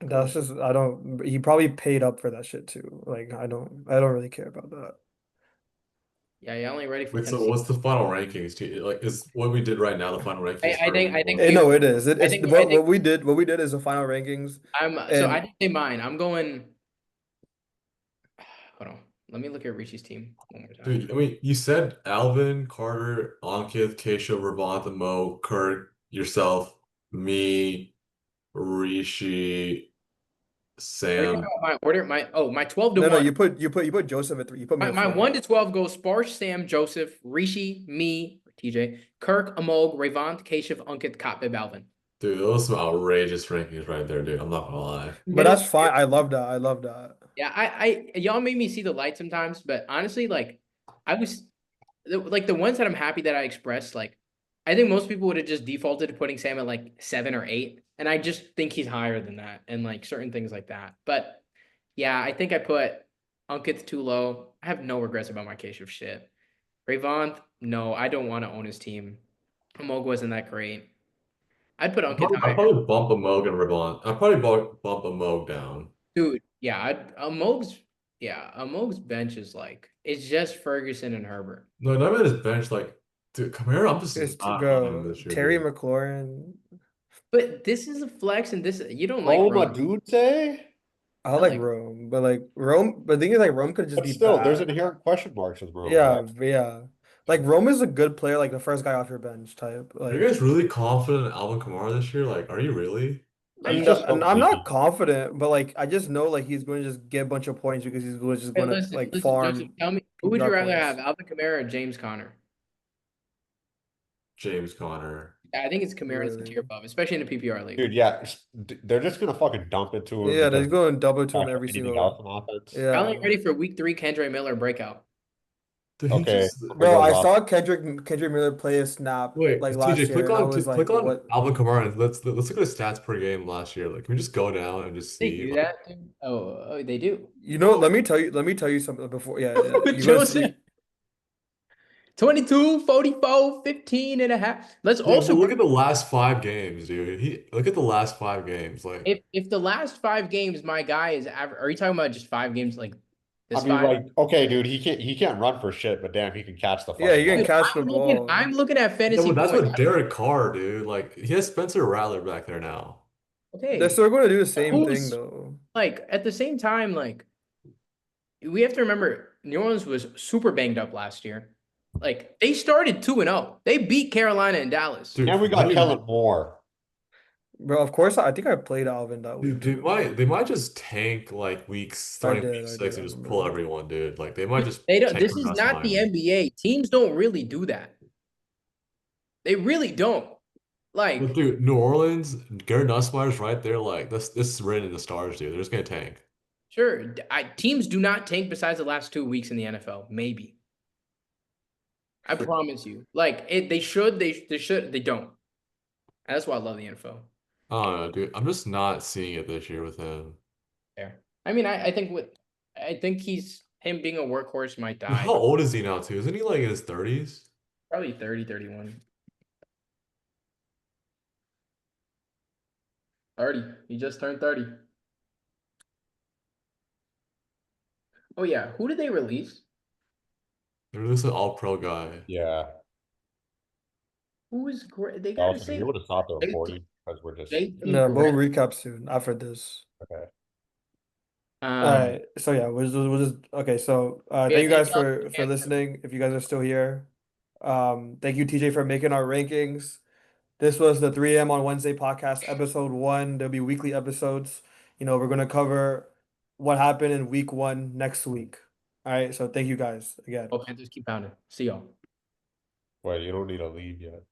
That's just I don't. He probably paid up for that shit too. Like I don't really care about that. Yeah, you're only ready for Wait, so Tennessee. what's the final rankings? Like, is what we did right now the final rankings I think No, it is. I It's think- what I think- we did is the final rankings. So And I didn't say mine. I'm going. Hold on. Let me look at Richie's team one more time. Dude, I mean, you said Alvin, Carter, Ankith, Keshav, Ravant, Mo, Kirk, yourself, me, Rishi, Sam. My order, my 12 to no, 1. you put Joseph at 3. You put me at My 4. 1 to 12 goes Sparsh, Sam, Joseph, Rishi, me, TJ, Kirk, Amog, Ravant, Keshav, Ankit, Kotbib, Alvin. Dude, those are some outrageous rankings right there, dude. I'm not gonna lie. But that's fine. I love that. I love that. Yeah, y'all made me see the light sometimes, but honestly, like I was like the ones that I'm happy that I expressed, like I think most people would have just defaulted to putting Sam at like 7 or 8, and I just think he's higher than that, and like certain things like that. But yeah, I think I put Ankit too low. I have no regrets about my Keshav shit. Ravant, no, I don't want to own his team. Amog wasn't that great. I'd put Ankit I'd higher. probably bump a Moog and Ravant. I'd probably bump a Moog down. Dude, yeah, Amog's bench is like it's just Ferguson and Herbert. No, not even his bench. Like, dude, Kamara, I'm just It's to not on him go this year, Terry dude. McLaurin. But this is a flex, and this you don't like Roma Rome. Dunte? I like like- Rome, but like Rome. But the thing is, like Rome could just But be still, there's bad. inherent question marks with Roma. Yeah, yeah. Like Rome is a good player, like the first guy off your bench type. Are Like you guys really confident in Alvin Kamara this year? Like, are you really? He's I'm just not, so I'm not sleepy. confident, but like I just know like he's going to just get a bunch of points because he's just Hey, going to listen, like listen, Joseph, farm tell me, who would you PPR rather points. have, Alvin Kamara or James Conner? James Conner. I think it's Kamara is the tier Really? above, especially in a PPR league. Dude, yeah, they're just gonna fucking dump it to him Yeah, they're because going double to they him can't have every anything else single. on offense. Finally Yeah. ready for week 3 Kendra Miller breakout. Dude, he Okay, just there Bro, goes I off. saw Kendrick Miller play a snap wait, like TJ, last year, and I was like, click on what? Alvin Kamara and let's look at his stats per game last year. Like, can we just go down and just They see? do Like, that, dude? Oh, they do. You know, let me tell you something before. Yeah, you're gonna Joseph, see. 22, 44, 15 and a half. Let's yeah, but also look at the last 5 games, dude. He look at the last 5 games. Like, if the last 5 games, my guy is average. Are you talking about just 5 games like I this mean, 5? like, okay, dude, he can't run for shit, but damn, he can catch the Yeah, fucking he can ball. Dude, catch the ball. I'm looking at yeah, fantasy but that's points. what Derek Carr, dude. Like, he has Spencer Rattler back there now. They're Okay, still going to do the same thing who's though. like at the same time, like we have to remember New Orleans was super banged up last year. Like they started 2-0. They beat Carolina and Dallas. Dude, And we got Kellen Moore. Bro, of course, I think I played Alvin that dude, week. they might just tank like starting week I 6 did, I and just pull remember. everyone, dude. Like, they might just They don't. tank This for is Russ not the Miami. NBA. Teams don't really do that. They really don't. But Like, dude, New Orleans, Garrett Nussmeier's right there. Like, this is written in the stars, dude. They're just gonna tank. sure, teams do not tank besides the last 2 weeks in the NFL. Maybe. I promise you. Like it, they should. They should. They don't. And that's why I love the NFL. I don't know, dude. I'm just not seeing it this year with him. There. I mean, I think he's him being a workhorse might Dude, die. how old is he now, too? Isn't he like in his 30s? Probably 30, 31. 30. He just turned 30. Oh yeah. Who did they release? They're just an all-pro guy. Yeah, Who is great? They gotta Dawson, are you say able to stop the J- recording because we're just JT No, we'll Grant. recap soon after this. okay. All Um, right. So yeah, we'll just okay. So yeah, thank you thank guys y'all for listening. If you guys are still here, thank you TJ for making our rankings. This was the 3 a.m. on Wednesday podcast, episode 1. There'll be weekly episodes. You know, we're gonna cover what happened in week 1 next week. All right. So thank you guys again. Panthers keep pounding. See y'all. Wait, you don't need to leave yet.